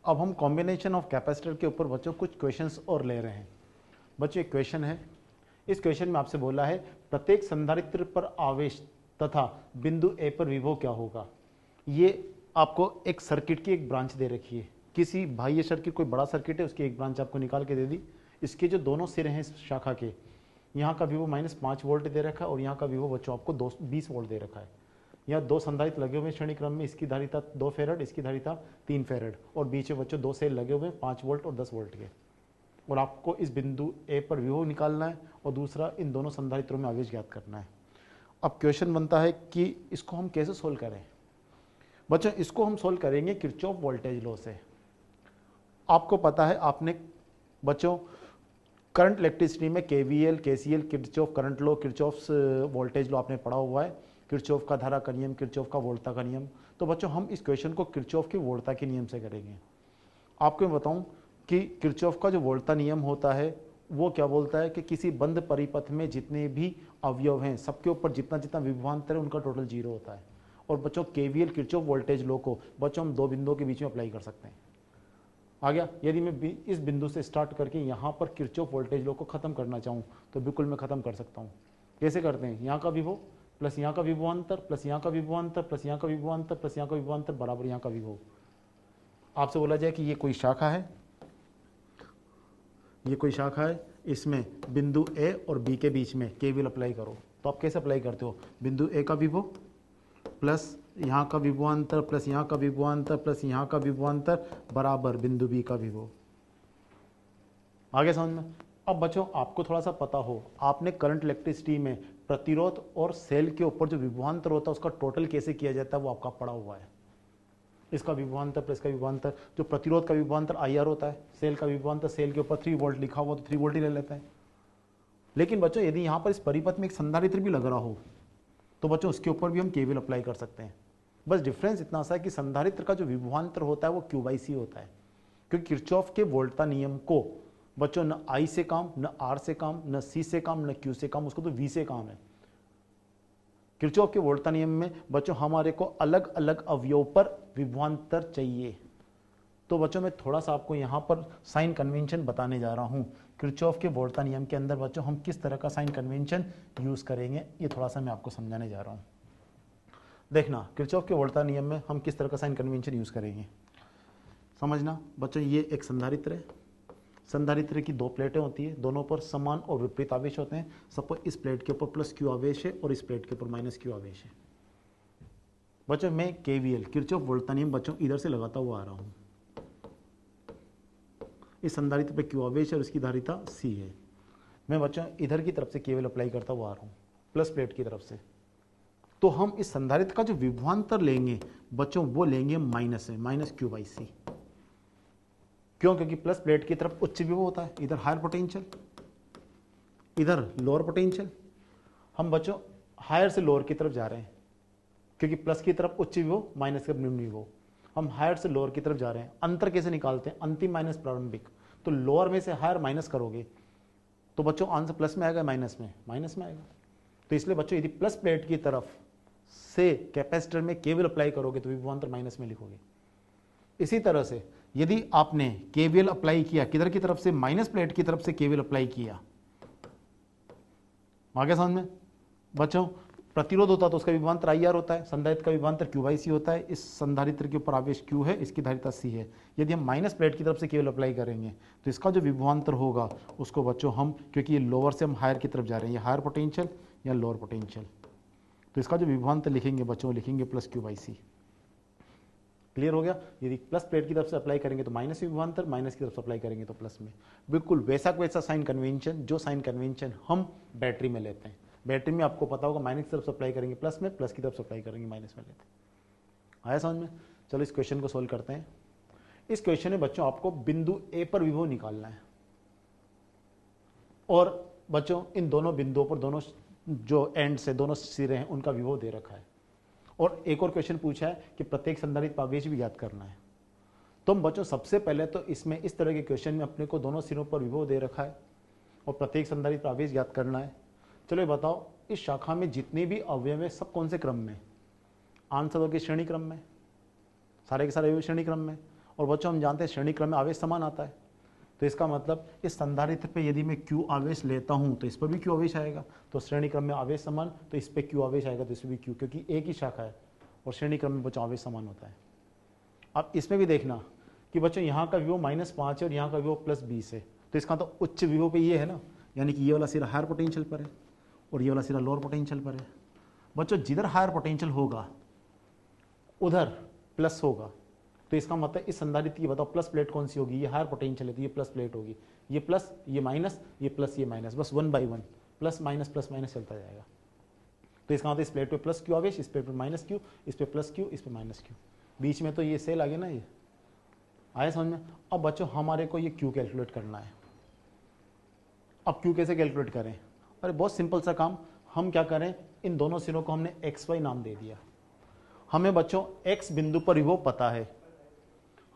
अब हम combination of capacitor के ऊपर बच्चों कुछ क्वेश्चंस और ले रहे हैं। बच्चों एक क्वेश्चन है, इस क्वेश्चन में आपसे बोला है प्रत्येक संधारित्र पर आवेश तथा बिंदु ए पर विभव क्या होगा। ये आपको एक सर्किट की एक ब्रांच दे रखी है, किसी बाह्य सर्किट, कोई बड़ा सर्किट है, उसकी एक ब्रांच आपको निकाल के दे दी। इसके जो दोनों सिरे हैं इस शाखा के, यहाँ का विभव -5 वोल्ट दे रखा है और यहाँ का विभव बच्चों आपको 20 वोल्ट दे रखा है। यहाँ दो संधारित्र लगे हुए श्रेणी क्रम में, इसकी धारिता 2 फेरड, इसकी धारिता 3 फेरड, और बीच में बच्चों 2 सेल लगे हुए 5 वोल्ट और 10 वोल्ट के। और आपको इस बिंदु ए पर विभव निकालना है और दूसरा इन दोनों संधारित्रों में आवेश ज्ञात करना है। अब क्वेश्चन बनता है कि इसको हम कैसे सोल्व करें। बच्चों इसको हम सोल्व करेंगे किरचॉफ वोल्टेज लॉ से। आपको पता है, आपने बच्चों करंट इलेक्ट्रिसिटी में KVL, KCL, Kirchhoff current law, Kirchhoff voltage law आपने पढ़ा हुआ है, किरचॉफ का धारा का नियम, किरचॉफ का वोल्टता का नियम। तो बच्चों हम इस क्वेश्चन को किरचॉफ के वोल्टता के नियम से करेंगे। आपको मैं बताऊं कि किरचॉफ का जो वोल्टता नियम होता है वो क्या बोलता है कि किसी बंद परिपथ में जितने भी अवयव हैं सबके ऊपर जितना जितना विभवांतर है उनका टोटल 0 होता है। और बच्चों केवीएल किरचॉफ वोल्टेज लॉ को बच्चों हम 2 बिंदुओं के बीच में अप्लाई कर सकते हैं। आ गया। यदि मैं इस बिंदु से स्टार्ट करके यहाँ पर किरचॉफ वोल्टेज लॉ को खत्म करना चाहूँ तो बिल्कुल मैं खत्म कर सकता हूँ। कैसे करते हैं, यहाँ का विभव प्लस यहाँ का विभवांतर प्लस यहाँ का विभवांतर प्लस यहाँ का विभवांतर प्लस यहाँ का विभवांतर बराबर यहाँ का विभव। आपसे बोला जाए कि ये कोई शाखा है, ये कोई शाखा है, इसमें बिंदु ए और बी के बीच में केवीएल अप्लाई करो। तो आप कैसे अप्लाई करते हो, बिंदु ए का विभव प्लस यहाँ का विभवांतर प्लस यहाँ का विभवांतर प्लस यहाँ का विभवांतर बराबर बिंदु बी का विभव। आगे समझ में। अब बच्चों आपको थोड़ा सा पता हो, आपने करंट इलेक्ट्रिसिटी में प्रतिरोध और सेल के ऊपर जो विभवांतर होता है उसका टोटल कैसे किया जाता है वो आपका पढ़ा हुआ है। इसका विभवांतर प्लस का विभवांतर, जो प्रतिरोध का विभवांतर IR होता है, सेल का विभवांतर, सेल के ऊपर 3 वोल्ट लिखा हुआ तो 3 वोल्ट ही ले लेता है। लेकिन बच्चों यदि यहाँ पर इस परिपथ में एक संधारित्र भी लग रहा हो तो बच्चों उसके ऊपर भी हम केवीएल अप्लाई कर सकते हैं। बस डिफरेंस इतना सा है कि संधारित्र का जो विभवांतर होता है वो Q/C होता है, क्योंकि किरचॉफ के वोल्टता नियम को बच्चों न I से काम, न R से काम, न C से काम, न Q से काम, उसको तो V से काम है। किरचॉफ के वोल्टता नियम में बच्चों हमारे को अलग अलग अवयव पर विभवांतर चाहिए। तो बच्चों मैं थोड़ा सा आपको यहाँ पर साइन कन्वेंशन बताने जा रहा हूँ। किरचॉफ के वोल्टता नियम के अंदर बच्चों हम किस तरह का साइन कन्वेंशन यूज करेंगे ये थोड़ा सा मैं आपको समझाने जा रहा हूँ। देखना, किरचॉफ के वोल्टता नियम में हम किस तरह का साइन कन्वेंशन यूज करेंगे समझना। बच्चों ये एक संधारित्र है, संधारित्र की 2 प्लेटें होती है, दोनों पर समान और विपरीत आवेश होते हैं। सपोज इस प्लेट के ऊपर +Q आवेश है और इस प्लेट के ऊपर -Q आवेश है। बच्चों मैं केवीएल किरचॉफ वोल्टता नियम बच्चों इधर से लगाता हुआ आ रहा हूँ। इस संधारित्र पे Q आवेश है और इसकी धारिता C है। मैं बच्चों इधर की तरफ से केवीएल अप्लाई करता हुआ आ रहा हूँ प्लस प्लेट की तरफ से। तो हम इस संधारित्र का जो विभवांतर लेंगे बच्चों वो लेंगे माइनस है, -Q/C। क्यों, क्योंकि प्लस प्लेट की तरफ उच्च विभव होता है, इधर हायर पोटेंशियल, इधर लोअर पोटेंशियल। हम बच्चों हायर से लोअर की तरफ जा रहे हैं क्योंकि प्लस की तरफ उच्च विभव, माइनस की तरफ निम्न विभव। हम हायर से लोअर की तरफ जा रहे हैं। अंतर कैसे निकालते हैं, अंतिम माइनस प्रारंभिक। तो लोअर में से हायर माइनस करोगे तो बच्चों आंसर प्लस में आएगा, माइनस में आएगा। तो इसलिए बच्चों यदि प्लस प्लेट की तरफ से कैपेसिटर में केवीएल अप्लाई करोगे तो विभवांतर माइनस में लिखोगे। इसी तरह से यदि आपने केवीएल अप्लाई किया किधर की तरफ से, माइनस प्लेट की तरफ से केवीएल अप्लाई किया, आगे समझ में। बच्चों प्रतिरोध होता है तो उसका विभवांतर IR होता है, संधारित्र का विभवांतर Q/C होता है। इस संधारित्र के ऊपर आवेश Q है, इसकी धारिता C है। यदि हम माइनस प्लेट की तरफ से केवल अप्लाई करेंगे तो इसका जो विभवांतर होगा उसको बच्चों हम, क्योंकि ये लोअर से हम हायर की तरफ जा रहे हैं, ये हायर पोटेंशियल या लोअर पोटेंशियल, तो इसका जो विभवांतर लिखेंगे बच्चों लिखेंगे +Q/C। क्लियर हो गया। यदि प्लस प्लेट की तरफ से अप्लाई करेंगे तो माइनस विभवांतर, माइनस की तरफ से अप्लाई करेंगे तो प्लस में। बिल्कुल वैसा वैसा साइन कन्वेंशन जो साइन कन्वेंशन हम बैटरी में लेते हैं। बैटरी में आपको पता होगा माइनस की तरफ से अप्लाई करेंगे प्लस में, प्लस की तरफ से अप्लाई करेंगे माइनस में लेते हैं। आया समझ में। चलो इस क्वेश्चन को सोल्व करते हैं। इस क्वेश्चन में बच्चों आपको बिंदु ए पर विभव निकालना है और बच्चों इन दोनों बिंदुओं पर दोनों जो एंड से दोनों सिरे हैं उनका विभव दे रखा है। और एक और क्वेश्चन पूछा है कि प्रत्येक संधारित्र आवेश भी ज्ञात करना है। तो हम बच्चों सबसे पहले तो इसमें इस तरह के क्वेश्चन में अपने को दोनों सिरों पर विभव दे रखा है और प्रत्येक संधारित्र आवेश ज्ञात करना है। चलो ये बताओ इस शाखा में जितने भी अवयव हैं सब कौन से क्रम में, आंसर होगी श्रेणी क्रम में, सारे के सारे अवयव श्रेणी क्रम में। और बच्चों हम जानते हैं श्रेणी क्रम में आवेश समान आता है, तो इसका मतलब इस संधारित्र पे यदि मैं Q आवेश लेता हूं तो इस पर भी Q आवेश आएगा, तो श्रेणी क्रम में आवेश समान, तो इस पे Q आवेश आएगा तो इस पे भी Q, क्योंकि एक ही शाखा है और श्रेणी क्रम में बच्चों आवेश समान होता है। अब इसमें भी देखना कि बच्चों यहाँ का विभव -5 है और यहाँ का विभव +20 है, तो इसका तो उच्च विभव पे ये है ना, यानी कि ये वाला सिरा हायर पोटेंशियल पर है और ये वाला सिरा लोअर पोटेंशियल पर है। बच्चों जिधर हायर पोटेंशियल होगा उधर प्लस होगा, तो इसका मतलब इस संधारित्र की बताओ प्लस प्लेट कौन सी होगी, ये हायर पोटेंशियल है तो ये प्लस प्लेट होगी, ये प्लस ये माइनस ये प्लस ये माइनस, बस 1 by 1 प्लस माइनस चलता जाएगा। तो इसका मतलब इस प्लेट पे प्लस Q आवेश, इस प्लेट पे -Q, इस पे प्लस Q, इस पे -Q, बीच में तो ये सेल आ गया ना, ये आया समझ में। अब बच्चों हमारे को ये Q कैलकुलेट करना है। अब Q कैसे कैलकुलेट करें, अरे बहुत सिंपल सा काम, हम क्या करें, इन दोनों सिरों को हमने XY नाम दे दिया। हमें बच्चों X बिंदु पर विभव पता है,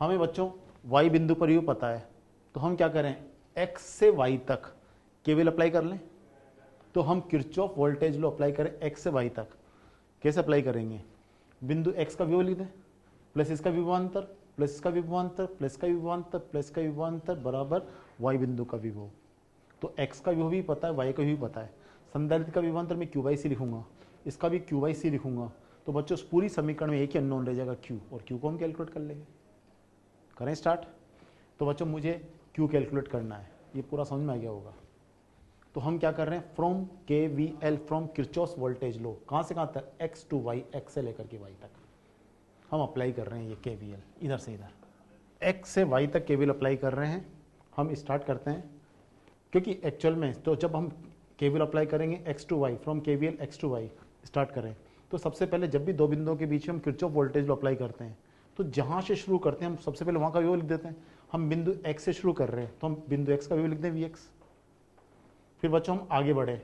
हमें बच्चों Y बिंदु पर विभव पता है, तो हम क्या करें, X से Y तक केवीएल अप्लाई कर लें। तो हम किरचॉफ वोल्टेज लॉ अप्लाई करें X से Y तक। कैसे अप्लाई करेंगे, बिंदु X का विभव लिख दें, प्लस इसका विभवांतर, प्लस इसका विभवांतर, प्लस का विभवांतर, प्लस का विभवांतर बराबर Y बिंदु का विभव। तो X का विभव भी पता है, Y का भी पता है। संधारित्र का विभवांतर मैं Q/C लिखूंगा, इसका भी Q/C लिखूंगा, तो बच्चों उस पूरी समीकरण में एक ही अननोन रह जाएगा Q, और Q को हम कैलकुलेट कर लेंगे। करें स्टार्ट। तो बच्चों मुझे Q कैलकुलेट करना है, ये पूरा समझ में आ गया होगा। तो हम क्या कर रहे हैं, from KVL, from Kirchhoff voltage law, कहाँ से कहाँ तक, X to Y, X से लेकर के Y तक हम अप्लाई कर रहे हैं ये KVL, इधर से इधर X से Y तक KVL अप्लाई कर रहे हैं। हम स्टार्ट करते हैं, क्योंकि एक्चुअल में तो जब हम KVL अप्लाई करेंगे X to Y, from KVL X to Y start करें, तो सबसे पहले जब भी दो बिंदुओं के बीच में हम किरचॉफ वोल्टेज लॉ अप्लाई करते हैं, तो जहाँ से शुरू करते हैं हम सबसे पहले वहाँ का विभव लिख देते हैं। हम बिंदु X से शुरू कर रहे हैं, तो हम बिंदु X का विभव लिख दें Vx। फिर बच्चों हम आगे बढ़े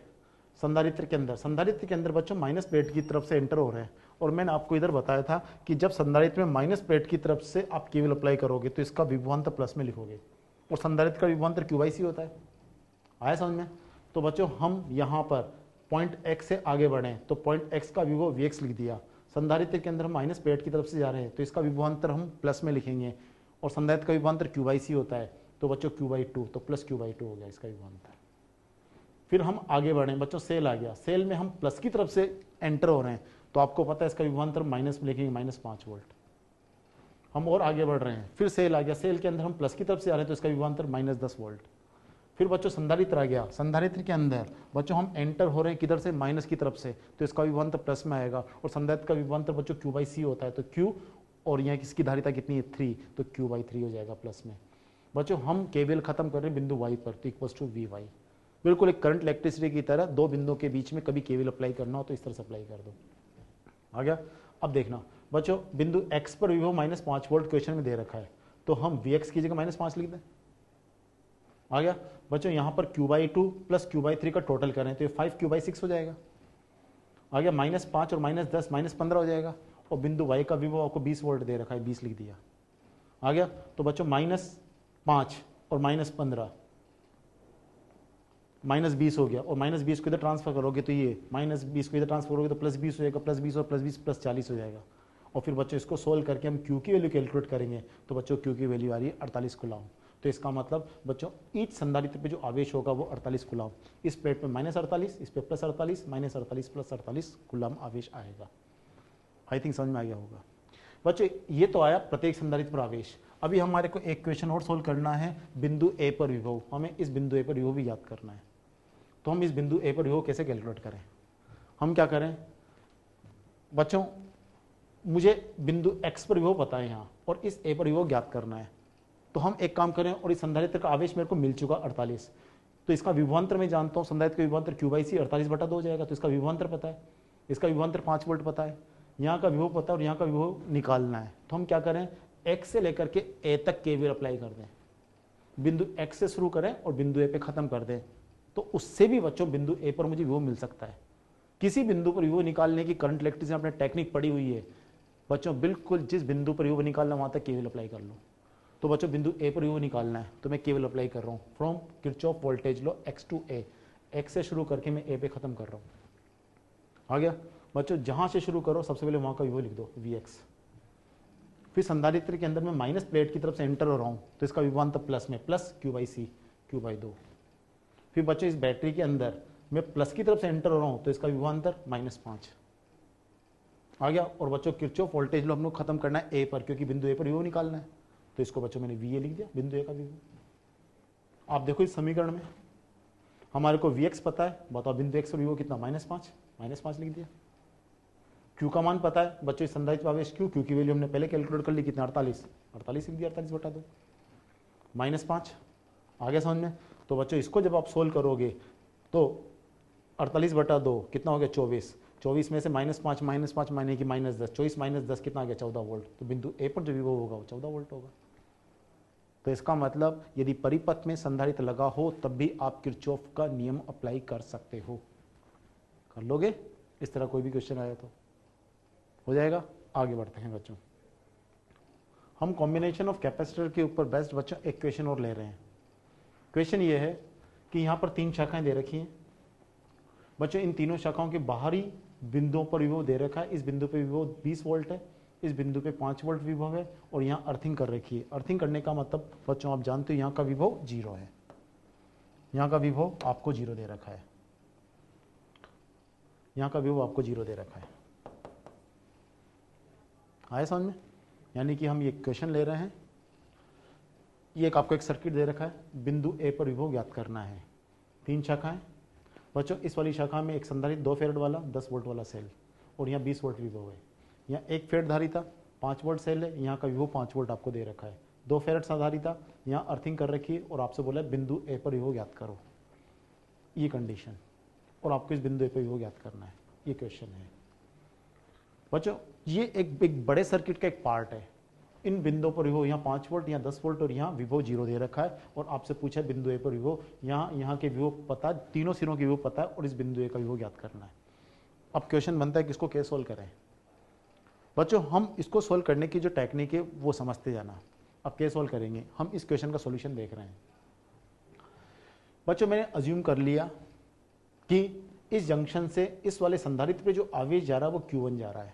संधारित्र के अंदर, संधारित्र के अंदर बच्चों माइनस प्लेट की तरफ से एंटर हो रहे हैं, और मैंने आपको इधर बताया था कि जब संधारित्र में माइनस प्लेट की तरफ से आप केवीएल अप्लाई करोगे तो इसका विभवांतर प्लस में लिखोगे, और संधारित्र का विभवांतर Q/C होता है। आया समझ में। तो बच्चों हम यहाँ पर पॉइंट X से आगे बढ़े, तो पॉइंट X का विभव Vx लिख दिया। संधारित्र के अंदर हम माइनस प्लेट की तरफ से जा रहे हैं, तो इसका विभवांतर हम प्लस में लिखेंगे, और संधारित्र का विभवांतर Q/C होता है, तो बच्चों Q/2, तो प्लस Q/2 हो गया इसका विभवांतर। फिर हम आगे बढ़े बच्चों, सेल आ गया, सेल में हम प्लस की तरफ से एंटर हो रहे हैं, तो आपको पता है इसका विभवांतर माइनस में लिखेंगे, -5 वोल्ट। हम और आगे बढ़ रहे हैं, फिर सेल आ गया, सेल के अंदर हम प्लस की तरफ से आ रहे हैं, तो इसका विभवांतर -10 वोल्ट। फिर बच्चों संधारित्र आ गया, संधारित्र के अंदर बच्चों हम एंटर हो रहे हैं किधर से, माइनस की तरफ से, तो इसका विभवांतर प्लस में आएगा, और संधारित्र का विभवांतर बच्चों Q/C होता है, तो Q, और यहाँ किसकी धारिता कितनी है 3, तो Q/3 हो जाएगा प्लस में। बच्चों हम KVL खत्म कर रहे हैं बिंदु Y पर, तो इक्वल्स टू Vy। बिल्कुल एक करंट इलेक्ट्रिसिटी की तरह दो बिंदुओं के बीच में कभी KVL अप्लाई करना हो तो इस तरह से अप्लाई कर दो। आ गया। अब देखना बच्चों, बिंदु X पर विभव -5 वोल्ट क्वेश्चन में दे रखा है, तो हम Vx की जगह -5 लिख दें। आ गया बच्चों, यहाँ पर Q/2 प्लस Q/3 का टोटल करें तो ये 5Q/6 हो जाएगा। आ गया, -5 और -10 -15 हो जाएगा, और बिंदु Y का विभव आपको 20 वोल्ट दे रखा है, 20 लिख दिया। आ गया, तो बच्चों -5 और -15 -20 हो गया, और -20 को इधर ट्रांसफर करोगे तो ये -20 को इधर ट्रांसफर करोगे तो +20 हो जाएगा, +20 और +20 +40 हो जाएगा। और फिर बच्चों इसको सोल्व करके हम Q की वैल्यू कैलकुलेट करेंगे, तो बच्चों Q की वैल्यू आ रही है 48 कूलम। तो इसका मतलब बच्चों ईच संधारित्र पे जो आवेश होगा वो 48 कूलम, इस प्लेट पे -48, इस पे +48, -48 +48 कूलम आवेश आएगा। आई थिंक समझ में आ गया होगा बच्चों। ये तो आया प्रत्येक संधारित्र पर आवेश। अभी हमारे को एक क्वेश्चन और सोल्व करना है, बिंदु A पर विभव। हमें इस बिंदु A पर विभव भी याद करना है, तो हम इस बिंदु A पर विभव कैसे कैलकुलेट करें। हम क्या करें बच्चों, मुझे बिंदु X पर विभव पता है यहाँ, और इस A पर विभव ज्ञात करना है। तो हम एक काम करें, और इस संधारित्र का आवेश मेरे को मिल चुका 48, तो इसका विभवांतर मैं जानता हूँ, संधारित्र का विभवांतर Q/C 48/2 हो जाएगा, तो इसका विभवांतर पता है, इसका विभवांतर 5 वोल्ट पता है, यहाँ का विभव पता है, और यहाँ का विभव निकालना है। तो हम क्या करें, X से लेकर के A तक KVL अप्लाई कर दें, बिंदु X से शुरू करें और बिंदु A पे खत्म कर दें, तो उससे भी बच्चों बिंदु A पर मुझे विभव मिल सकता है। किसी बिंदु पर विभव निकालने की करंट इलेक्ट्रिसिटी आपने टेक्निक पढ़ी हुई है बच्चों, बिल्कुल जिस बिंदु पर विभव निकालना वहां तक KVL अप्लाई कर लो। तो बच्चों बिंदु A पर विभव निकालना है, तो मैं KVL अप्लाई कर रहा हूँ, from Kirchhoff voltage law X to A, X से शुरू करके मैं A पे खत्म कर रहा हूँ। आ गया बच्चों, जहां से शुरू करो सबसे पहले वहां का विभव लिख दो Vx। फिर संधारित्र के अंदर मैं माइनस प्लेट की तरफ से एंटर हो रहा हूं तो इसका विभवांतर प्लस में प्लस Q/C Q/2। फिर बच्चों इस बैटरी के अंदर मैं प्लस की तरफ से एंटर हो रहा हूं तो इसका विभवांतर -5 आ गया। और बच्चों किरचॉफ वोल्टेज लॉ हम लोग खत्म करना है ए पर, क्योंकि बिंदु ए पर विभव निकालना है। तो इसको बच्चों मैंने VA लिख दिया, बिंदु ए का विभव। आप देखो इस समीकरण में हमारे को Vx पता है, बताओ बिंदु x पर विभव कितना, -5 लिख दिया। Q का मान पता है बच्चों, इस संधारित्र आवेश Q की वैल्यू हमने पहले कैलकुलेट कर ली, कितना 48 लिख दिया, 48/2 -5 आ गया समझ में। तो बच्चों इसको जब आप सोल्व करोगे तो 48/2 कितना हो गया, 24 में से -5 माने कि -10, 24 - 10 कितना आ गया, 14 वोल्ट। तो बिंदु ए पर जो विभव होगा वो 14 वोल्ट होगा। तो इसका मतलब यदि परिपथ में संधारित्र लगा हो तब भी आप किरचॉफ का नियम अप्लाई कर सकते हो। कर लोगे? इस तरह कोई भी क्वेश्चन आया तो हो जाएगा। आगे बढ़ते हैं बच्चों, हम कॉम्बिनेशन ऑफ कैपेसिटर के ऊपर बेस्ड बच्चों एक क्वेश्चन और ले रहे हैं। क्वेश्चन ये है कि यहाँ पर 3 शाखाएं दे रखी हैं बच्चों, इन तीनों शाखाओं के बाहरी बिंदुओं पर विभव दे रखा है। इस बिंदु पे विभव 20 वोल्ट है, इस बिंदु पे 5 वोल्ट विभव है और यहाँ अर्थिंग कर रखी है। अर्थिंग करने का मतलब बच्चों आप जानते हो यहाँ का विभव 0 है, यहाँ का विभव आपको 0 दे रखा है, यहाँ का विभव आपको 0 दे रखा है। आया समझ में? यानी कि हम ये क्वेश्चन ले रहे हैं, ये एक आपको एक सर्किट दे रखा है, बिंदु ए पर विभव ज्ञात करना है। 3 शाखाएं बच्चों, इस वाली शाखा में एक संधारित्र 2 फेरेड वाला 10 वोल्ट वाला सेल और यहाँ 20 वोल्ट विभव है। यहाँ 1 फेरेड धारिता 5 वोल्ट सेल है, यहाँ का विभव 5 वोल्ट आपको दे रखा है। 2 फेरेड धारिता यहाँ अर्थिंग कर रखी है और आपसे बोला है बिंदु ए पर विभव ज्ञात करो, ये कंडीशन, और आपको इस बिंदु ए पर विभव ज्ञात करना है। ये क्वेश्चन है बच्चों, ये एक बड़े सर्किट का एक पार्ट है। इन बिंदुओं पर विभव यहाँ 5 वोल्ट, यहाँ 10 वोल्ट और यहाँ विभव 0 दे रखा है और आपसे पूछा है बिंदु ए पर विभव, यहाँ के विभव पता, तीनों सिरों के विभव पता है और इस बिंदु ए का विभव ज्ञात करना है। अब क्वेश्चन बनता है कि इसको कैसे सोल्व करें बच्चों। हम इसको सोल्व करने की जो टेक्निक है वो समझते जाना। अब कैसे सोल्व करेंगे, हम इस क्वेश्चन का सोल्यूशन देख रहे हैं बच्चों। मैंने अज्यूम कर लिया कि इस जंक्शन से इस वाले संधारित्र पे जो आवेश जा रहा है वो Q1 जा रहा है,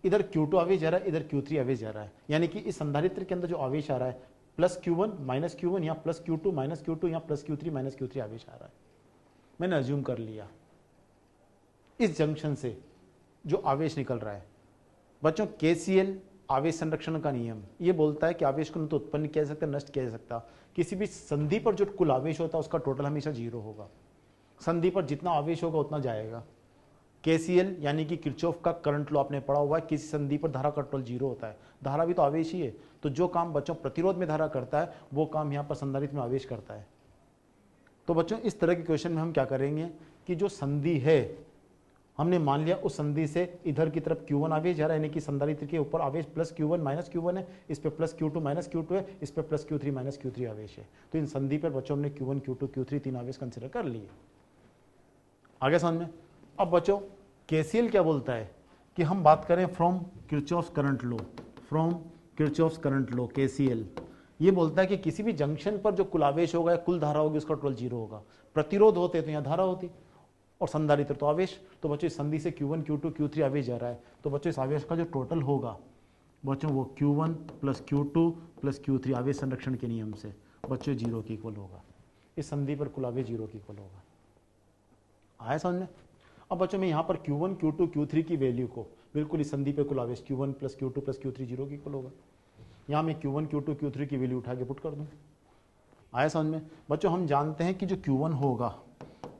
इधर Q2 आवेश जा रहा है, इधर Q3 आवेश जा रहा है। यानी कि इस संधारित्र के अंदर जो आवेश आ रहा है +Q1 -Q1, यहाँ +Q2 -Q2, यहाँ +Q3 -Q3 आवेश आ रहा है। मैंने अज्यूम कर लिया इस जंक्शन से जो आवेश निकल रहा है बच्चों, KCL आवेश संरक्षण का नियम ये बोलता है कि आवेश को न तो उत्पन्न किया जा सकता, नष्ट किया जा सकता। किसी भी संधि पर जो कुल आवेश होता है उसका टोटल हमेशा 0 होगा। संधि पर जितना आवेश होगा उतना जाएगा। KCL यानी कि किरचॉफ का करंट लॉ आपने पढ़ा हुआ है, किसी संधि पर धारा का टोटल 0 होता है। धारा भी तो आवेश ही है, तो जो काम बच्चों प्रतिरोध में धारा करता है वो काम यहाँ पर संधारित्र में आवेश करता है। तो बच्चों इस तरह के क्वेश्चन में हम क्या करेंगे कि जो संधि है हमने मान लिया उस संधि से इधर की तरफ Q1 आवेश जा रहा है, यानी कि संधारित्र के ऊपर आवेश +Q1 -Q1 है, इस पे +Q2 -Q2 है, इस पे +Q3 -Q3 आवेश है। तो इन संधि पर बच्चों हमने Q1 Q2 Q3 3 आवेश कंसिडर कर लिए। आगे समझ में? अब बच्चों KCL क्या बोलता है कि हम बात करें from Kirchhoff's current law, from Kirchhoff's current law KCL ये बोलता है कि किसी भी जंक्शन पर जो कुल आवेश होगा या कुल धारा होगी उसका टोटल 0 होगा। प्रतिरोध होते तो यहाँ धारा होती और संधारित्र तो आवेश। तो बच्चों इस संधि से Q1 Q2 Q3 आवेश जा रहा है, तो बच्चों इस आवेश का जो टोटल होगा बच्चों वो Q1 + Q2 + Q3 आवेश संरक्षण के नियम से बच्चों 0 के इक्वल होगा। इस संधि पर कुल आवेश 0 के इक्वल होगा। आया समझ में? अब बच्चों मैं यहाँ पर Q1 Q2 Q3 की वैल्यू को बिल्कुल इस संधि पे कुल आवेश Q1 + Q2 + Q3 0 के इक्वल होगा। यहाँ मैं Q1 Q2 Q3 की वैल्यू उठा के पुट कर दूँ। आया समझ में? बच्चों हम जानते हैं कि जो Q1 होगा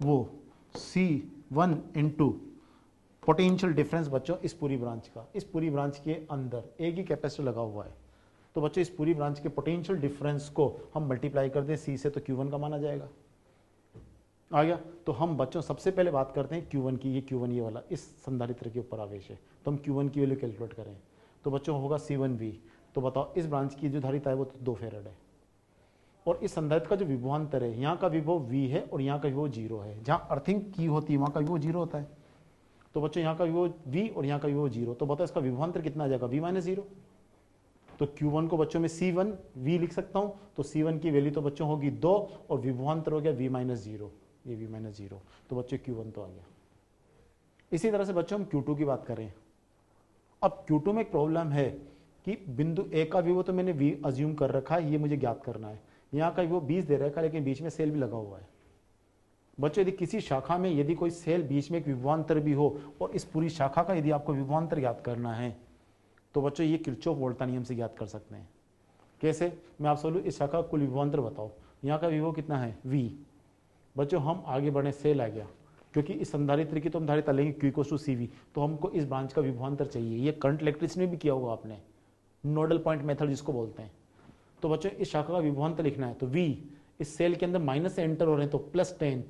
वो C1 × पोटेंशियल डिफरेंस बच्चों इस पूरी ब्रांच का, इस पूरी ब्रांच के अंदर एक ही कैपेसिटर लगा हुआ है, तो बच्चों इस पूरी ब्रांच के पोटेंशियल डिफरेंस को हम मल्टीप्लाई कर दें C से तो Q1 का माना जाएगा। आ गया? तो हम बच्चों सबसे पहले बात करते हैं Q1 की। ये Q1 ये वाला इस संधारित्र के ऊपर आवेश है, तो हम Q1 की वैल्यू कैलकुलेट करें तो बच्चों होगा C1V। तो बताओ इस ब्रांच की जो धारिता है वो तो 2 फेरेड है और इस संधारित्र का जो विभवांतर है यहाँ का विभव V है और यहाँ का विभव 0 है। जहाँ अर्थिंग की होती है वहाँ का विभव 0 होता है। तो बच्चों यहाँ का विभव V और यहाँ का विभव 0, तो बताओ इसका विभवांतर कितना आ जाएगा V - 0। तो Q1 को बच्चों में C1V लिख सकता हूँ, तो C1 की वैल्यू तो बच्चों होगी 2 और विभवांतर हो गया V - 0, ये V - 0, तो बच्चों Q1 तो आ गया। इसी तरह से बच्चों हम Q2 की बात करें। अब Q2 में एक प्रॉब्लम है कि बिंदु ए का विवो तो मैंने वी अज्यूम कर रखा है, ये मुझे ज्ञात करना है। यहाँ का विवो 20 दे रखा है, लेकिन बीच में सेल भी लगा हुआ है। बच्चों यदि किसी शाखा में यदि कोई सेल बीच में एक विभवांतर भी हो और इस पूरी शाखा का यदि आपको विभवांतर ज्ञात करना है तो बच्चों ये किरचॉफ वोल्टा नियम से ज्ञात कर सकते हैं। कैसे? मैं आपसे बोलूँ इस शाखा का कुल विभवांतर बताओ। यहाँ का विभव कितना है? v। बच्चों हम आगे बढ़े, सेल आ गया, क्योंकि इस संधारित्र की तो हम धारिता लेंगे q = CV, तो हमको इस ब्रांच का विभवांतर चाहिए। ये करंट इलेक्ट्रिसिटी में भी किया होगा आपने, नोडल पॉइंट मेथड जिसको बोलते हैं। तो बच्चों इस शाखा का विभवांतर लिखना है तो v, इस सेल के अंदर माइनस से एंटर हो रहे हैं तो +10,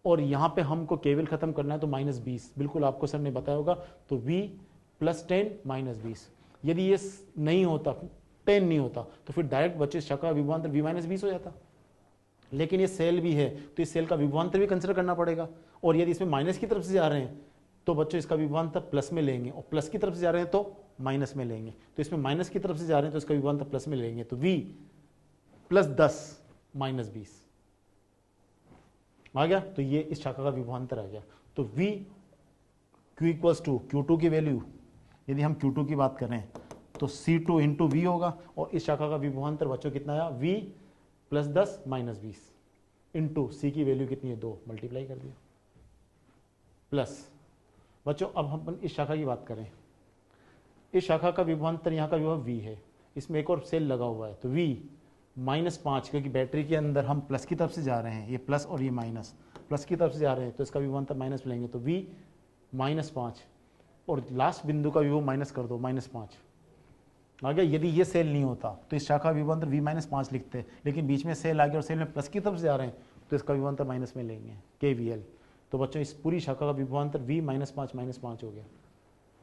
और यहाँ पे हमको केवल खत्म करना है तो -20, बिल्कुल आपको सर ने बताया होगा। तो v +10 -20, यदि ये नहीं होता, 10 नहीं होता, तो फिर डायरेक्ट बच्चे शाखा का विभवांतर v -20 हो जाता। लेकिन ये सेल भी है तो इस सेल का विभवांतर भी कंसिडर करना पड़ेगा, और यदि इसमें माइनस की तरफ से जा रहे हैं तो बच्चों इसका विभवांतर प्लस में लेंगे, और प्लस की तरफ से जा रहे हैं तो माइनस में लेंगे। तो इसमें माइनस की तरफ से जा रहे हैं तो इसका विभवांतर प्लस में लेंगे, तो v +10 -20 आ गया। तो ये इस शाखा का विभवांतर आ गया। तो v q = q2 की वैल्यू, यदि हम q2 की बात करें तो C2 × v होगा, और इस शाखा का विभवांतर बच्चों कितना आया? v +10 -20 इंटू c की वैल्यू कितनी है? 2, मल्टीप्लाई कर दिया, प्लस। बच्चों अब हम इस शाखा की बात करें, इस शाखा का विभवांतर यहाँ का विभव v है, इसमें एक और सेल लगा हुआ है तो v -5, क्योंकि बैटरी के अंदर हम प्लस की तरफ से जा रहे हैं, ये प्लस और ये माइनस, प्लस की तरफ से जा रहे हैं तो इसका विभवांतर माइनस लेंगे, तो v -5, और लास्ट बिंदु का विभव माइनस कर दो, -5 आ गया। यदि ये सेल नहीं होता तो इस शाखा विभवांतर v -5 लिखते हैं, लेकिन बीच में सेल आ गया और सेल में प्लस की तरफ से जा रहे हैं तो इसका विभवांतर माइनस में लेंगे, KVL। तो बच्चों इस पूरी शाखा का विभवांतर v -5 हो गया,